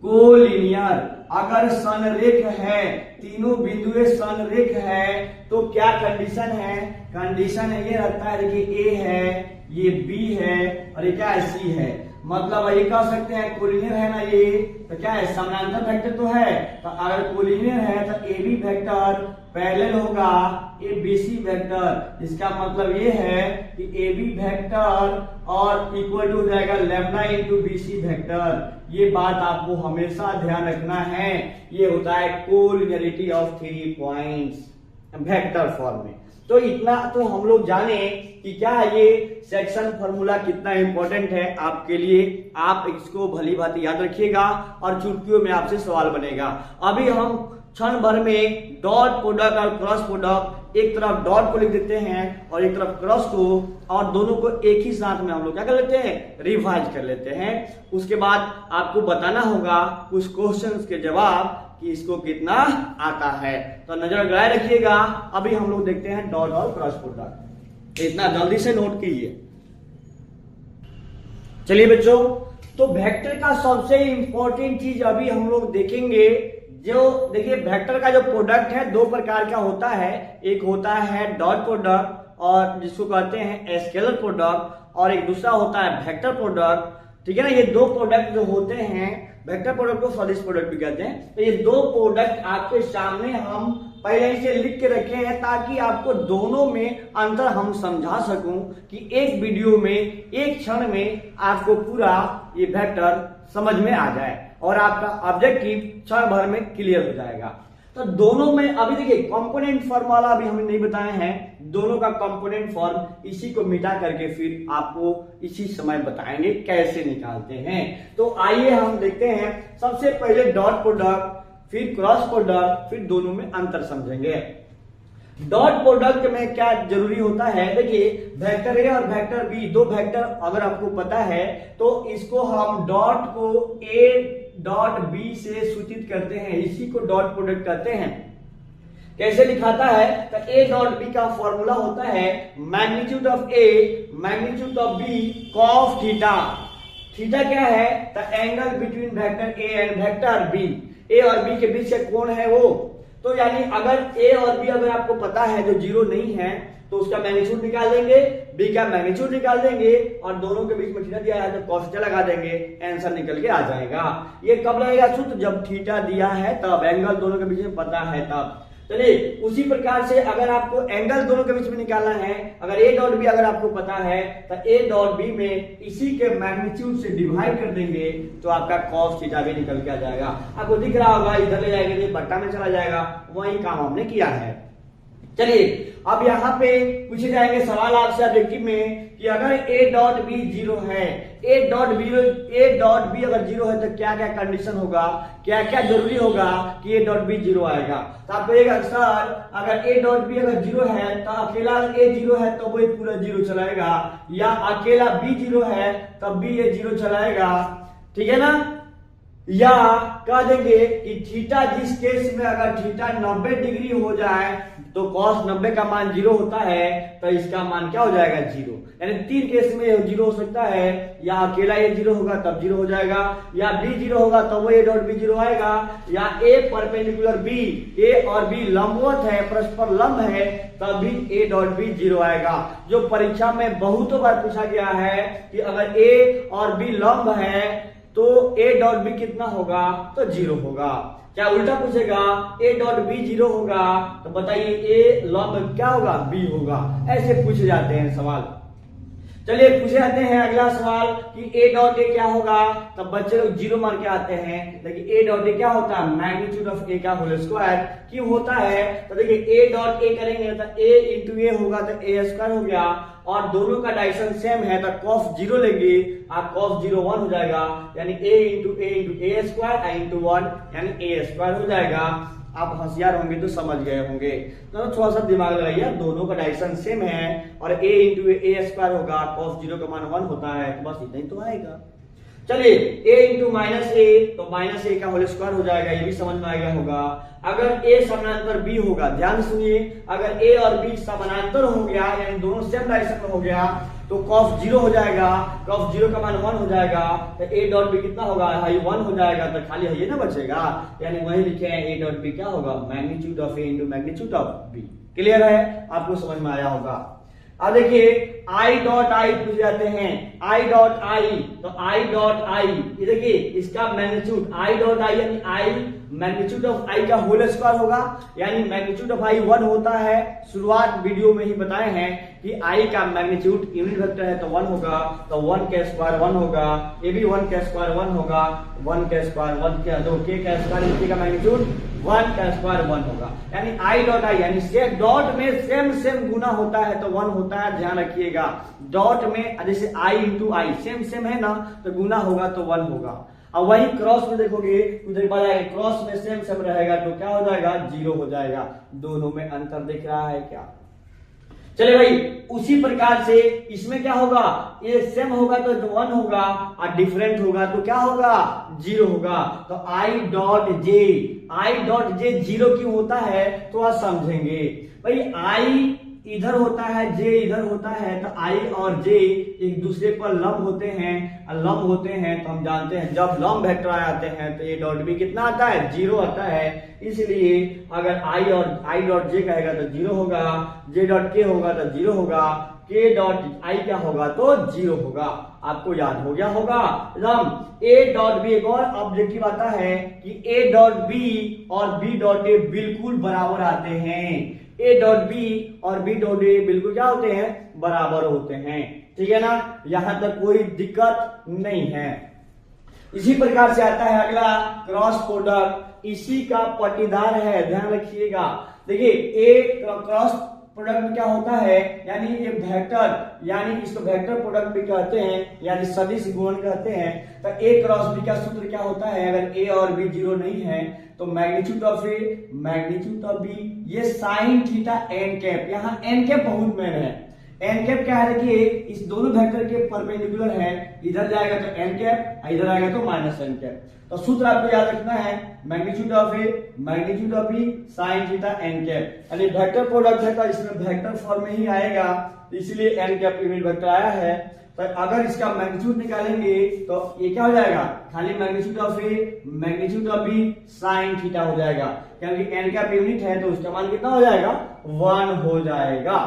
collinear. अगर संरेख है, तीनों बिंदुएं संरेख है, तो क्या कंडीशन है, कंडीशन ये रहता है, देखिए a है, ये b है और ये क्या है, c है। मतलब ये कह सकते हैं कोलिनियर है ना ये, तो क्या है, समानांतर वेक्टर तो है, तो अगर कोलिनियर है तो ए बी वेक्टर पैरेलल होगा ए बी सी वेक्टर। इसका मतलब ये है कि ए बी वेक्टर और इक्वल टू हो जाएगा lambda into B C vector. ये बात आपको हमेशा ध्यान रखना है, ये होता है collinearity of 3 points vector form में। तो इतना तो हम लोग जाने कि क्या ये सेक्शन फॉर्मूला कितना इंपॉर्टेंट है आपके लिए, आप इसको भली भांति याद रखिएगा और चुटकियों में आपसे सवाल बनेगा। अभी हम क्षण भर में डॉट प्रोडक्ट और क्रॉस प्रोडक्ट, एक तरफ डॉट को लिख देते हैं और एक तरफ क्रॉस को, और दोनों को एक ही साथ में हम लोग क्या कर लेते हैं, रिवाइज कर लेते हैं। उसके बाद आपको बताना होगा कुछ क्वेश्चंस के जवाब कि इसको कितना आता है, तो नजर लगाए रखिएगा। अभी हम लोग देखते हैं डॉट और क्रॉस प्रोडक्ट, इतना जल्दी से नोट कीजिए। चलिए बच्चों, तो वेक्टर का सबसे इंपॉर्टेंट चीज अभी हम लोग देखेंगे। जो देखिए वेक्टर का जो प्रोडक्ट है दो प्रकार का होता है, एक होता है डॉट प्रोडक्ट और जिसको कहते हैं स्केलर प्रोडक्ट, और एक दूसरा होता है वेक्टर प्रोडक्ट, ठीक है ना। ये दो प्रोडक्ट जो होते हैं, वेक्टर प्रोडक्ट को सदिश प्रोडक्ट भी कहते हैं। तो ये दो प्रोडक्ट आपके सामने हम पहले ही से लिख के रखे हैं ताकि आपको दोनों में अंतर हम समझा सकूं कि एक वीडियो में एक क्षण में आपको पूरा ये वेक्टर समझ में आ जाए और आपका ऑब्जेक्टिव क्षण भर में क्लियर हो जाएगा। तो दोनों में अभी देखिए कंपोनेंट फॉर्म वाला अभी हमने नहीं बताए हैं, दोनों का कंपोनेंट फॉर्म इसी को मिटा करके फिर आपको इसी समय बताएंगे कैसे निकालते हैं। तो आइए हम देखते हैं, सबसे पहले डॉट प्रोडक्ट, फिर क्रॉस प्रोडक्ट, फिर दोनों में अंतर समझेंगे। डॉट प्रोडक्ट में क्या जरूरी होता है, देखिए वेक्टर ए और वेक्टर बी, दो वेक्टर अगर आपको पता है तो इसको हम डॉट को ए डॉट बी से सूचित करते हैं, इसी को डॉट प्रोडक्ट कहते हैं। कैसे लिखाता है, तो ए डॉट बी का फॉर्मूला होता है magnitude of A magnitude of B cos theta. Theta क्या है, तो angle between vector A and vector B, A और बी के बीच का कोण है वो। तो यानी अगर ए और बी अगर आपको पता है जो जीरो नहीं है तो उसका मैग्नीट्यूड निकाल देंगे, बी का मैग्नीट्यूड निकाल देंगे और दोनों के बीच में थीटा दिया है तो कॉस थीटा लगा देंगे, आंसर निकल के आ जाएगा। ये कब लगेगा सूत्र, जब थीटा दिया है तब, एंगल दोनों के बीच में पता है तब। चलिए उसी प्रकार से अगर आपको एंगल दोनों के बीच में निकालना है, अगर ए डॉट बी अगर आपको पता है तो ए डॉट बी में इसी के मैग्नीट्यूड से डिवाइड कर देंगे तो आपका कॉस थीटा भी निकल के आ जाएगा। आपको दिख रहा होगा, इधर ले जाएंगे तो बट्टा में चला जाएगा, वही काम हमने किया है। चलिए अब यहाँ पे पूछे जाएंगे सवाल आपसे ऑब्जेक्टिव में कि अगर ए डॉट बी जीरो है, ए डॉट बी अगर जीरो है तो क्या क्या कंडीशन होगा, क्या क्या जरूरी होगा कि ए डॉट बी जीरो आएगा। तो आप कहिएगा सर अगर ए डॉट बी अगर जीरो है तो अकेला ए जीरो है तो वो पूरा जीरो चलाएगा, या अकेला बी जीरो है तब भी ये जीरो चलाएगा, ठीक है ना। या कह देंगे कि थीटा जिस केस में अगर थीटा 90 डिग्री हो जाए तो cos 90 का मान जीरो होता है तो इसका मान क्या हो जाएगा जीरो। यानी 3 केस में ये जीरो हो सकता है, या अकेला ये जीरो होगा तब जीरो हो जाएगा, या बी जीरो होगा तो वो ए डॉट बी जीरो आएगा, या ए परपेंडिकुलर बी, ए और बी लंबवत है परस्पर लंब है तब भी ए डॉट बी जीरो आएगा। जो परीक्षा में बहुतों बार पूछा गया है कि अगर ए और बी लंब है तो ए डॉट बी कितना होगा तो जीरो होगा। क्या उल्टा पूछेगा ए डॉट बी जीरो होगा तो बताइए ए लंब क्या होगा बी होगा। ऐसे पूछे जाते हैं सवाल। चलिए पूछे जाते हैं अगला सवाल कि ए डॉट ए क्या होगा, तब बच्चे लोग जीरो मार के आते हैं, लेकिन ए डॉट ए क्या होता है मैग्नीट्यूड ऑफ ए का होल स्क्वायर। क्यों होता है तो देखिए ए डॉट ए करेंगे तो ए इंटू ए होगा तो ए स्क्वायर हो गया, और दोनों का डायरेक्शन सेम है तो कॉस जीरो लेंगे आप कॉस जीरो 1 हो जाएगा, यानी ए इंटू ए स्क्वायर इंटू 1 यानी ए स्क्वायर हो जाएगा। आप होशियार होंगे तो समझ गए होंगे, तो थोड़ा सा दिमाग लगाइए, दोनों का डायरेक्शन सेम है और a इंटू ए स्क्वायर होगा, cos जीरो का मान 1 होता है तो बस इतना ही तो आएगा। चलिए a इंटू माइनस ए तो माइनस ए का होल स्क्वायर हो जाएगा, ये भी समझ में आ गया होगा। अगर a समानांतर b होगा, ध्यान सुनिए, अगर a और b समानांतर हो गया यानी दोनों सेम डायरेक्शन में हो गया तो cos जीरो हो जाएगा, cos जीरो का मान 1 हो जाएगा तो a डॉट बी कितना होगा हाई 1 हो जाएगा, तो खाली है ये ना बचेगा, यानी वही लिखे हैं a डॉट बी क्या होगा magnitude of a into magnitude of b। Clear है, आपको समझ में आया होगा। अब देखिए आई डॉट आई पूछ जाते हैं, आई डॉट आई तो आई डॉट आई ये देखिए इसका मैग्नीट्यूड आई डॉट आई यानी आई मैग्नीट्यूड ऑफ आई का होल स्क्वायर होगा, यानी मैग्नीट्यूड ऑफ आई 1 होता है। शुरुआत वीडियो में ही बताए हैं कि आई का मैग्नीट्यूड यूनिट वेक्टर है तो 1 होगा, तो 1 का स्क्वायर 1 होगा, ये भी 1 का स्क्वायर 1 होगा, 1 का स्क्वायर 1 का दो के का स्क्वायर के का मैग्नीट्यूड 1 का स्क्वायर 1 होगा, यानी आई डॉट आई यानी से डॉट में सेम गुना होता है तो 1 होता है, ध्यान रखिएगा। डॉट में जैसे आई इंटू आई सेम है ना तो गुना होगा तो 1 होगा। अब वही क्रॉस में देखोगे उधर क्रॉस में सेम रहेगा तो क्या हो जाएगा जीरो हो जाएगा। दोनों में अंतर दिख रहा है क्या? चले भाई उसी प्रकार से इसमें क्या होगा, ये सेम होगा तो 1 होगा और डिफरेंट होगा तो क्या होगा जीरो होगा। तो आई डॉट जे जीरो क्यों होता है तो आप समझेंगे। भाई आई इधर होता है जे इधर होता है तो आई और जे एक दूसरे पर लंब होते हैं तो हम जानते हैं जब लंब वेक्टर आते हैं तो ए डॉट बी कितना आता है जीरो आता है। इसलिए अगर आई डॉट जे कहेगा तो जीरो होगा, जे डॉट के होगा तो जीरो होगा, के डॉट आई क्या होगा तो जीरो होगा। आपको याद हो गया होगा एकदम। ए डॉट बी एक और ऑब्जेक्टिव आता है कि ए डॉट बी और बी डॉट ए बिल्कुल बराबर आते हैं। ए डॉट बी और बी डॉट ए बिल्कुल क्या होते हैं बराबर होते हैं, ठीक है ना, यहां तक कोई दिक्कत नहीं है। इसी प्रकार से आता है अगला क्रॉस प्रोडक्ट, इसी का पट्टीदार है, ध्यान रखिएगा। देखिए ए क्रॉस प्रोडक्ट में क्या होता है यानी ये वेक्टर यानी इसको वेक्टर प्रोडक्ट भी कहते हैं यानी सदिश गुणन कहते हैं। तो ए क्रॉस बी का सूत्र क्या होता है, अगर ए और बी जीरो नहीं है तो magnitude of A magnitude of B ये साइन थीटा एन कैप, यहाँ एन कैप बहुत मेन है। एन कैप क्या है देखिए इस दोनों वेक्टर के परपेंडिकुलर है, इधर जाएगा तो एन कैप इधर आएगा तो माइनस एन कैप। तो सूत्र आपको याद रखना है magnitude of A magnitude of B sine theta N cap, यानी वेक्टर प्रोडक्ट है तो इसमें वेक्टर फॉर्म में ही आएगा, इसलिए एन कैप यूनिट वेक्टर आया है। तो अगर इसका मैग्नीट्यूड निकालेंगे तो ये क्या हो जाएगा खाली magnitude of A magnitude of B sine theta हो जाएगा, क्योंकि एन कैप यूनिट है तो उसका मान कितना हो जाएगा 1 हो जाएगा।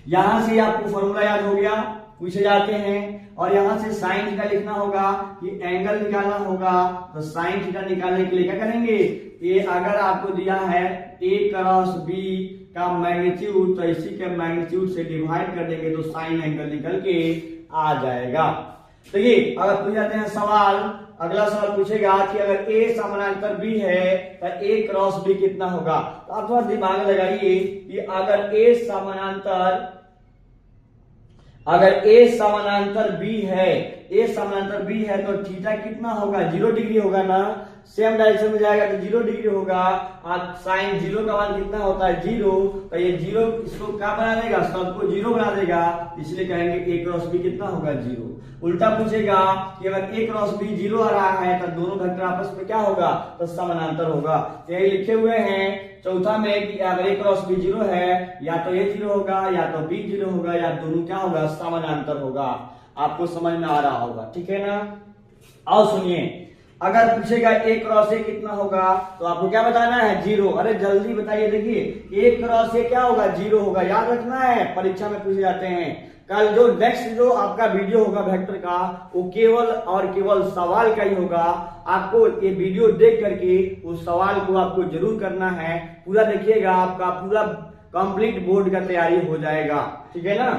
यहां से आपको फॉर्मूला याद हो गया, पूछे जाते हैं। और यहां से साइन थीटा लिखना होगा कि एंगल निकालना होगा, तो साइन थीटा निकालने के लिए क्या करेंगे, ये अगर आपको दिया है ए क्रॉस बी का मैग्नीट्यूड तो इसी के मैग्नीट्यूड से डिवाइड कर देंगे तो साइन एंगल निकल के आ जाएगा। तो ये अगर पूछ जाते हैं सवाल, अगला सवाल पूछेगा कि अगर ए समानांतर बी है तो ए क्रॉस बी कितना होगा। तो आप थोड़ा दिमाग लगाइए कि अगर ए समानांतर अगर ए समानांतर बी है, ए समानांतर बी है तो थीटा कितना होगा, 0 डिग्री होगा ना, सेम डायरेक्शन में जाएगा तो 0 डिग्री होगा। और साइन 0 का मान कितना होता है, 0, तो ये 0 इसको क्या बना देगा, सबको 0 बना देगा, इसलिए कहेंगे ए क्रॉस बी कितना होगा, 0। उल्टा पूछेगा कि अगर ए क्रॉस बी 0 आ रहा है तो दोनों वेक्टर आपस में क्या होगा, तो समानांतर होगा। तो यही लिखे हुए हैं चौथा में कि अगर ए क्रॉस बी 0 है, या तो ए 0 होगा, या तो बी 0 होगा, या दोनों क्या होगा, समानांतर होगा। आपको समझ में आ रहा होगा, ठीक है ना। आओ सुनिए, अगर पूछेगा ए क्रॉस ए कितना होगा तो आपको क्या बताना है, 0। अरे जल्दी बताइए, देखिए ए क्रॉस ए क्या होगा, 0 होगा, याद रखना है, परीक्षा में पूछे जाते हैं। कल जो नेक्स्ट जो आपका वीडियो होगा वेक्टर का, वो केवल और केवल सवाल का ही होगा। आपको ये वीडियो देख करके उस सवाल को आपको जरूर करना है, पूरा देखिएगा, आपका पूरा कंप्लीट बोर्ड का तैयारी हो जाएगा, ठीक है ना,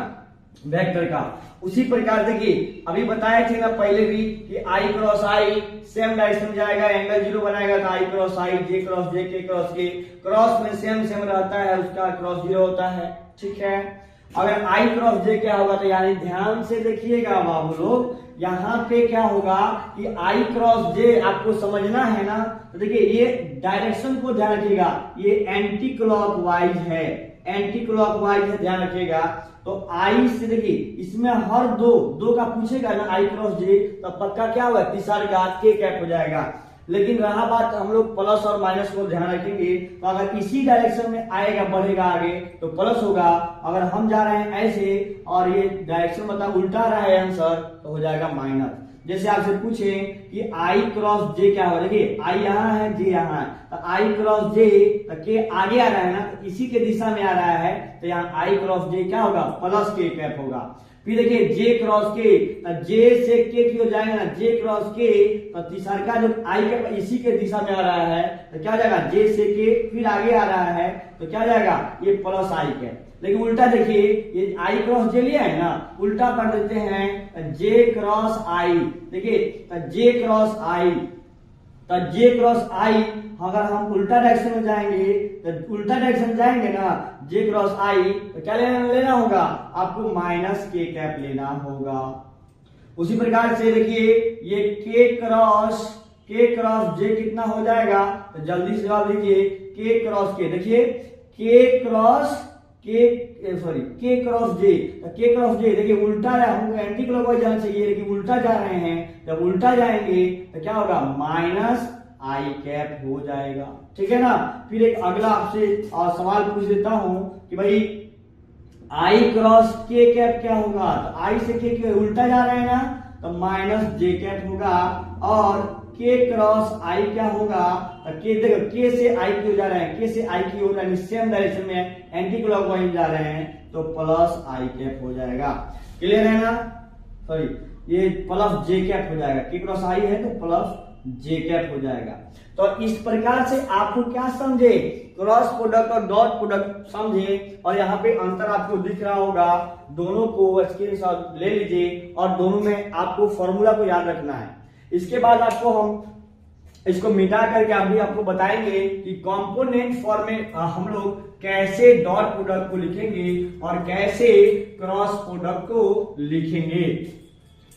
वेक्टर का। उसी प्रकार देखिए अभी बताए थे ना पहले भी कि आई क्रॉस आई सेम डायरेक्शन में जाएगा, एंगल 0 बनाएगा तो आई क्रॉस आई, जे क्रॉस जे, के क्रॉस के, क्रॉस में सेम रहता है, उसका क्रॉस 0 होता है, ठीक है। अगर आई क्रॉस जे क्या होगा, तो यानी ध्यान से देखिएगा बाबू लोग, यहाँ पे क्या होगा कि आई क्रॉस जे आपको समझना है ना। तो देखिए ये डायरेक्शन को ध्यान रखिएगा, ये एंटी क्लॉकवाइज है, एंटी क्लॉकवाइज है, ध्यान रखिएगा। तो आई से देखिए इसमें हर दो का पूछेगा ना आई क्रॉस जे, तो पक्का क्या होगा, तीसरा का के कैप हो जाएगा। लेकिन रहा बात हम लोग प्लस और माइनस को ध्यान रखेंगे, तो अगर इसी डायरेक्शन में आएगा बढ़ेगा आगे तो प्लस होगा, अगर हम जा रहे हैं ऐसे और ये डायरेक्शन मतलब उल्टा रहा है आंसर तो हो जाएगा माइनस। जैसे आपसे पूछे कि आई क्रॉस जे क्या होगा, देखिए आई यहाँ है, जे यहाँ है, तो आई क्रॉस जे के आगे आ रहा है ना, तो इसी के दिशा में आ रहा है, तो यहाँ आई क्रॉस जे क्या होगा, प्लस के कैप होगा। फिर देखिए जे क्रॉस के, जे से के की हो जाएगा ना, जे क्रॉस के, तो तीसरा का जो आई के इसी के दिशा में आ रहा है तो क्या हो जाएगा, जे से के फिर आगे आ रहा है तो क्या हो जाएगा, ये प्लस आई के। लेकिन उल्टा देखिए ये आई क्रॉस जे लिया है ना, उल्टा कर देते हैं जे क्रॉस आई, देखिए जे क्रॉस आई, तो जे क्रॉस आई अगर हम उल्टा डायरेक्शन में जाएंगे तो उल्टा डायरेक्शन जाएंगे ना, जे क्रॉस आई तो क्या लेना होगा, आपको माइनस के कैप लेना होगा। उसी प्रकार से देखिए ये के क्रॉस जे कितना हो जाएगा, तो जल्दी से जवाब दीजिए, के क्रॉस के, देखिए के क्रॉस जे, के क्रॉस जे देखिए उल्टा हमको एंटी क्लॉकवाइज जाना चाहिए, लेकिन उल्टा जा रहे हैं, जब उल्टा जाएंगे तो क्या होगा, माइनस आई कैप हो जाएगा, ठीक है ना। फिर एक अगला आपसे सवाल पूछ देता हूं कि भाई आई क्रॉस के कैप क्या होगा, तो आई से के उल्टा जा रहे हैं ना, तो माइनस जे कैप होगा। और के क्रॉस आई क्या होगा, तो के देखो के से आई की ओर जा रहे हैं, के से आई की ओर सेम डायरेक्शन में एंटी क्लॉकवाइज जा रहे हैं, तो प्लस आई कैप हो जाएगा। क्लियर है ना, सॉरी ये प्लस जे कैप हो जाएगा, के क्रॉस आई है तो प्लस जे कैप हो जाएगा। तो इस प्रकार से आपको क्या समझे, क्रॉस प्रोडक्ट और डॉट प्रोडक्ट समझे, और यहाँ पे अंतर आपको दिख रहा होगा, दोनों को स्क्रीनशॉट ले लीजिए और दोनों में आपको फॉर्मूला को याद रखना है। इसके बाद आपको हम इसको मिटा करके अभी आपको बताएंगे कि कंपोनेंट फॉर्म में हम लोग कैसे डॉट प्रोडक्ट को लिखेंगे और कैसे क्रॉस प्रोडक्ट को लिखेंगे।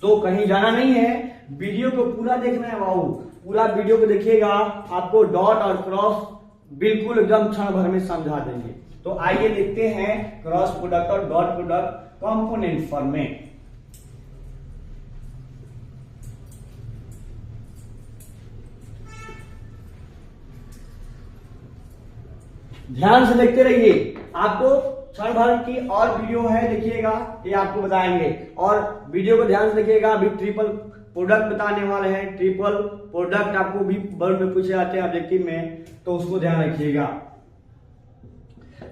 तो कहीं जाना नहीं है, वीडियो को पूरा देखना है बाबू, पूरा वीडियो को देखिएगा, आपको डॉट और क्रॉस बिल्कुल एकदम क्षण भर में समझा देंगे। तो आइए देखते हैं क्रॉस प्रोडक्ट और डॉट प्रोडक्ट कंपोनेंट फॉर्म में। ध्यान से देखते रहिए, आपको क्षण भर की और वीडियो है देखिएगा, ये आपको बताएंगे, और वीडियो को ध्यान से देखिएगा। अभी ट्रिपल प्रोडक्ट बताने वाले हैं, ट्रिपल प्रोडक्ट आपको भी बोर्ड में पूछे जाते हैं ऑब्जेक्टिव में, तो उसको ध्यान रखिएगा।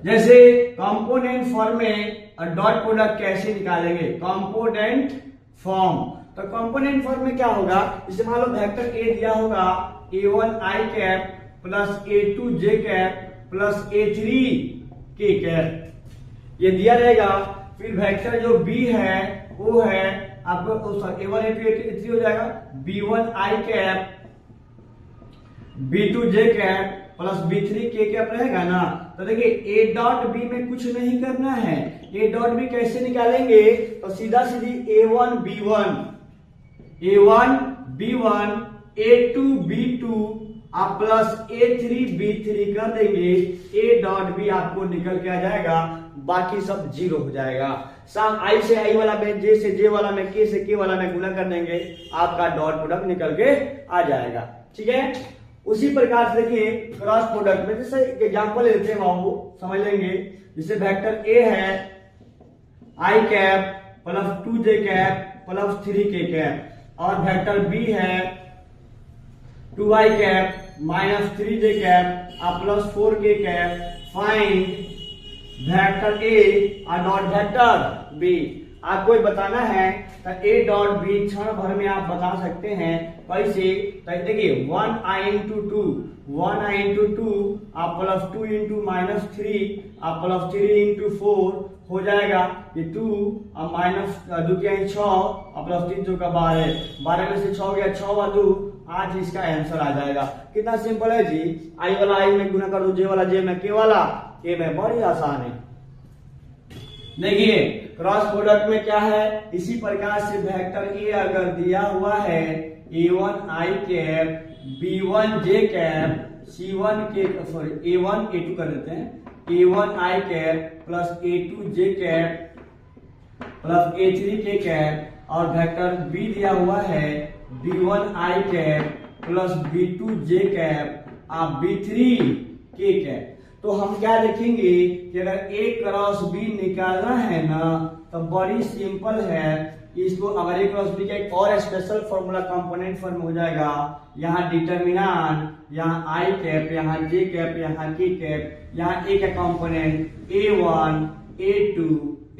जैसे कंपोनेंट फॉर्म में डॉट प्रोडक्ट कैसे निकालेंगे, कंपोनेंट फॉर्म, तो कंपोनेंट फॉर्म में क्या होगा, जैसे मान लो वेक्टर ए दिया होगा a1 i cap plus a2 j cap plus a3 k cap, ये दिया रहेगा। फिर वेक्टर जो b है वो है आपको a1 a2 a3 हो जाएगा b1 i cap b2 j cap plus B3 के कैप रहेगा ना। तो देखिए ए डॉट बी में कुछ नहीं करना है, ए डॉट बी कैसे निकालेंगे, तो सीधा सीधी A1 B1 A2 B2 आप प्लस A3 B3 कर देंगे, ए डॉट बी आपको निकल के आ जाएगा, बाकी सब जीरो हो जाएगा। साम आई से आई वाला में, जे से जे वाला में, के से के वाला में गुना कर देंगे, आपका डॉट प्रोडक्ट निकल के आ जाएगा। ठीक है, उसी प्रकार से देखिए क्रॉस प्रोडक्ट में जैसे एग्जांपल लेते हैं, बाबू समझ लेंगे। जैसे वेक्टर ए है I cap plus 2j cap plus 3k cap, और वेक्टर बी है 2i cap minus 3j cap और plus 4k cap. Find vector A और डॉट वेक्टर बी। आपको बताना है तो ए डॉट बी क्षण भर में आप बता सकते हैं कैसे। तो देखिए 1i इंटू 2 आप प्लस 2 इंटू माइनस 3 आप प्लस 3 इंटू 4 हो जाएगा, ये 2 और माइनस 2 के 6 और प्लस 3 2 का 12 में से 6 गया, 6 व 2 8, इसका आंसर आ जाएगा। कितना सिंपल है जी, आई वाला आई में गुना कर दो, जे वाला जे में, के वाला के में, बड़ी आसान है। देखिए क्रॉस प्रोडक्ट में क्या है, इसी प्रकार से वेक्टर ए अगर दिया हुआ है A1 आई कैप B1 जे कैप C1 के सॉरी A1 A2 कर देते हैं, A1 आई कैप प्लस A2 जे कैप प्लस A3 के कैप, और वेक्टर बी दिया हुआ है B1 आई कैप प्लस B2 जे कैप और B3 के कैप। तो हम क्या देखेंगे कि अगर ए क्रॉस बी निकालना है ना तो बड़ी सिंपल है। इसको अगर ए क्रॉस बी का एक और स्पेशल फॉर्मूला कंपोनेंट फॉर्म हो जाएगा, यहाँ डिटर्मिनेंट, यहाँ आई कैप, यहाँ जे कैप, यहाँ के कैप, यहाँ ए का कंपोनेंट A1 A2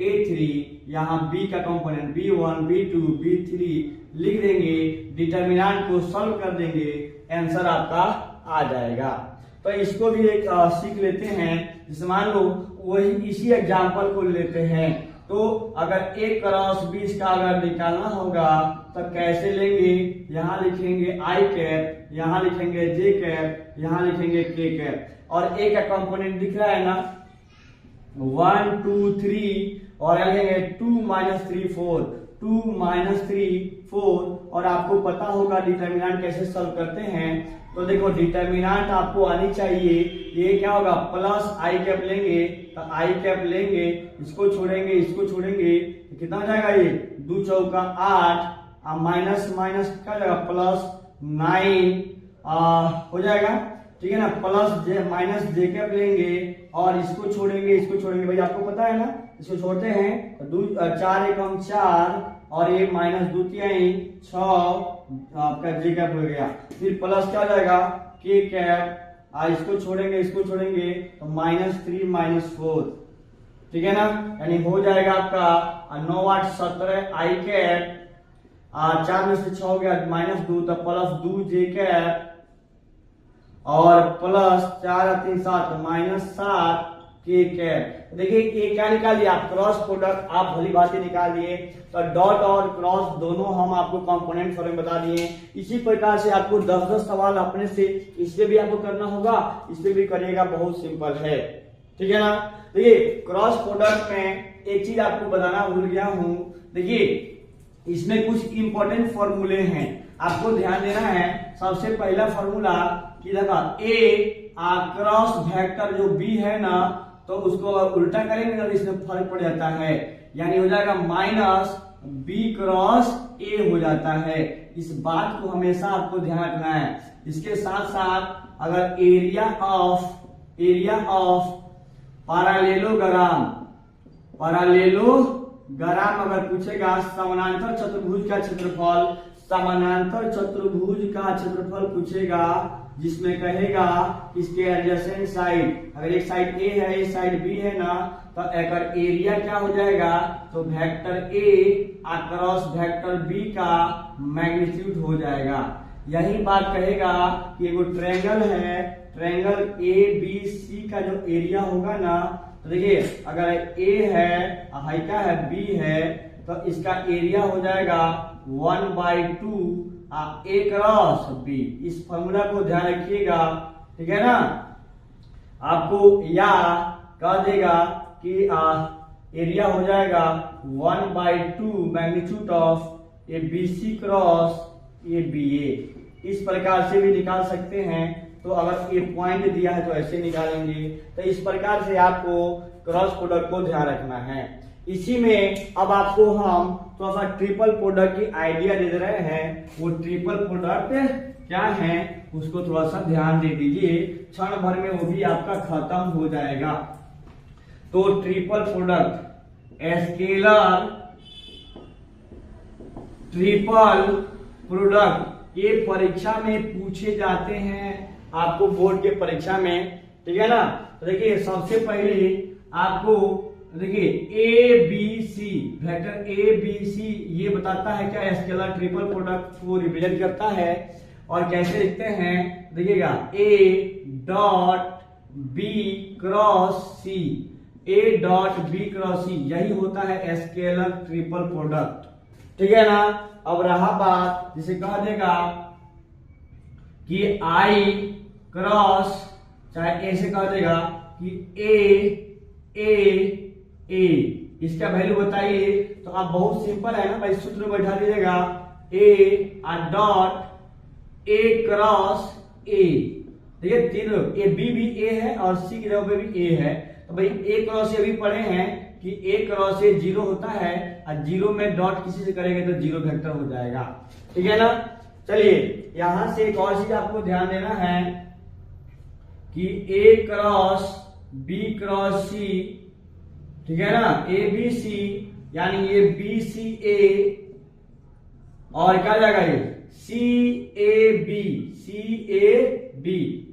A3, यहाँ बी का कंपोनेंट B1 B2 B3 लिख देंगे, डिटर्मिनेंट को सॉल्व कर देंगे, आंसर आपका आ जाएगा। तो इसको भी एक सीख लेते हैं। जैसे मान लो वही इसी एग्जांपल को लेते हैं, तो अगर ए क्रॉस बी इसका अगर निकालना होगा तो कैसे लेंगे, यहाँ लिखेंगे आई कैप, यहाँ लिखेंगे जे कैप, यहाँ लिखेंगे के कैप, और ए का कंपोनेंट दिख रहा है ना 1 2 3, और लिखेंगे 2 माइनस 3 4, 2 माइनस 3 4, और आपको पता होगा डिटर्मिनेंट कैसे सॉल्व करते हैं। तो देखो डिटर्मिनेंट आपको आनी चाहिए, ये क्या होगा प्लस आई कैप लेंगे तो आई कैप लेंगे, इसको छोड़ेंगे इसको छोड़ेंगे, कितना हो जाएगा, ये 2 चौका 8 और माइनस माइनस क्या हो जाएगा प्लस 9 हो जाएगा। ठीक है ना, प्लस जे माइनस जे कैप लेंगे और इसको छोड़ेंगे भाई आपको पता है ना, इसको छोड़ते हैं तो 4 एकम 4 और ये माइनस 2 तिहाई 6 आपका जे कैप हो गया। फिर प्लस क्या हो जाएगा के कैप, इसको छोड़ेंगे तो -3 -4, ठीक है ना, यानी हो जाएगा आपका 9 8 17 आई कैप, 4 में से 6 हो गया -2 तो प्लस 2 जे कैप, और प्लस 4 3 7 -7 के कैप। देखिए ये क्या निकाल लिया आप, क्रॉस प्रोडक्ट आप भली बातें निकाल दिए। तो डॉट और क्रॉस दोनों हम आपको कंपोनेंट फॉर्म में बता दिए। इसी प्रकार से आपको 10-10 सवाल अपने से इससे भी आपको करना होगा, इससे भी करिएगा, बहुत सिंपल है, ठीक है ना। देखिए क्रॉस प्रोडक्ट में एक चीज आपको बताना भूल गया हूं, देखिए इसमें कुछ इंपॉर्टेंट फॉर्मूले हैं, आपको ध्यान देना है। सबसे पहला फॉर्मूला कि देखा ए क्रॉस वेक्टर जो बी है ना, तो उसको उल्टा करेंगे तो इसमें फर्क पड़ जाता है, यानी हो जाएगा माइनस बी क्रॉस ए हो जाता है। इस बात को हमेशा आपको ध्यान रखना है। इसके साथ साथ अगर एरिया ऑफ पैरेललोग्राम अगर पूछेगा, समानांतर चतुर्भुज का क्षेत्रफल पूछेगा, जिसमें कहेगा इसके एडजेसेंट साइड, अगर एक साइड ए है एक साइड बी है ना, तो अगर एरिया क्या हो जाएगा, तो vector A across vector B का मैग्नीट्यूड हो जाएगा। यही बात कहेगा कि एगो ट्रायंगल है, ट्रायंगल ए बी सी का जो एरिया होगा ना, तो देखिए अगर ए है हाई का है बी है, तो इसका एरिया हो जाएगा 1/2 ए क्रॉस बी। इस फॉर्मूला को ध्यान रखिएगा, ठीक है ना। आपको या कह देगा कि एरिया हो जाएगा 1/2 magnitude of A B C cross A B A. इस प्रकार से भी निकाल सकते हैं। तो अगर ये पॉइंट दिया है तो ऐसे निकालेंगे। तो इस प्रकार से आपको क्रॉस प्रोडक्ट को ध्यान रखना है। इसी में अब आपको हम थोड़ा सा ट्रिपल प्रोडक्ट की आइडिया दे रहे हैं। वो ट्रिपल प्रोडक्ट क्या है उसको थोड़ा सा ध्यान दे दीजिए, क्षण भर में वो भी आपका खत्म हो जाएगा। तो triple product scalar triple product ये परीक्षा में पूछे जाते हैं आपको बोर्ड के परीक्षा में, ठीक है ना। तो देखिए सबसे पहले आपको देखिए A B C vector A B C ये बताता है क्या स्केलर ट्रिपल प्रोडक्ट को रिप्रेजेंट करता है। और कैसे लिखते हैं देखिएगा A dot B cross C, A dot B cross C यही होता है स्केलर ट्रिपल प्रोडक्ट, ठीक है ना। अब रहा बात जिसे कह देगा कि आई क्रॉस चाहे ए से कह देगा कि ए इसका वैल्यू बताइए। तो आप बहुत सिंपल है ना भाई, सूत्र में बैठा दीजिएगा ए डॉट ए क्रॉस ए। देखिए तीनों ए बी भी ए है और सी की जगह पे भी ए है। तो भाई ए क्रॉस ए भी पढ़े हैं कि ए क्रॉस ए 0 होता है और 0 में डॉट किसी से करेंगे तो 0 वेक्टर हो जाएगा, ठीक है ना। चलिए यहां से एक और चीज आपको ध्यान देना है कि ए क्रॉस बी क्रॉस सी, ठीक है ना, ए बी सी यानी ये बी सी ए और क्या जाएगा ये सी ए बी।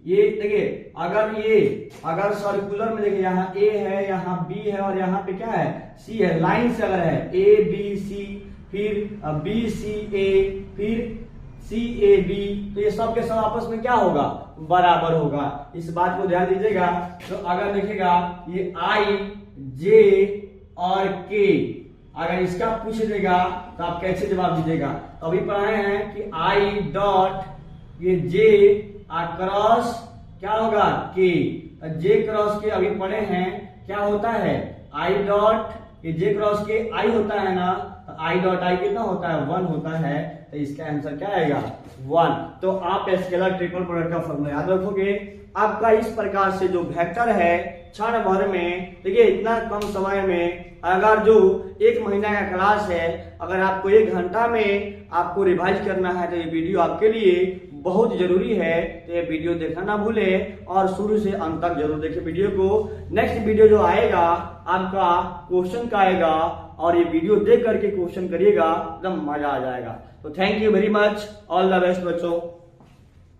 ये देखिए अगर सर्कुलर में देखिए यहाँ ए है यहाँ बी है और यहाँ पे क्या है सी है, लाइन से अगर है ए बी सी फिर बी सी ए फिर सी ए बी तो ये सब के सब आपस में क्या होगा बराबर होगा। इस बात को ध्यान दीजिएगा। तो अगर देखिएगा ये आई जे और के अगर इसका पूछ देगा तो आप कैसे जवाब दीजिएगा। तो अभी पढ़ाए हैं कि आई डॉट ये जे क्रॉस क्या होगा के, जे क्रॉस के अभी पढ़े हैं क्या होता है आई डॉट ये जे क्रॉस के आई होता है ना, तो आई डॉट आई कितना होता है 1 होता है। तो इसका आंसर क्या आएगा 1। तो आप स्केलर ट्रिपल प्रोडक्ट का फॉर्मूला याद रखोगे। आपका इस प्रकार से जो वेक्टर है क्षण भर में, देखिए इतना कम समय में अगर जो 1 महीना का क्लास है अगर आपको 1 घंटा में आपको रिवाइज करना है तो ये वीडियो आपके लिए बहुत जरूरी है। तो ये वीडियो देखना ना भूलें और शुरू से अंत तक जरूर देखें वीडियो को। नेक्स्ट वीडियो जो आएगा आपका क्वेश्चन का आएगा और ये वीडियो देख करके क्वेश्चन करिएगा, एकदम मजा आ जाएगा। तो thank you very much, all the best बच्चों।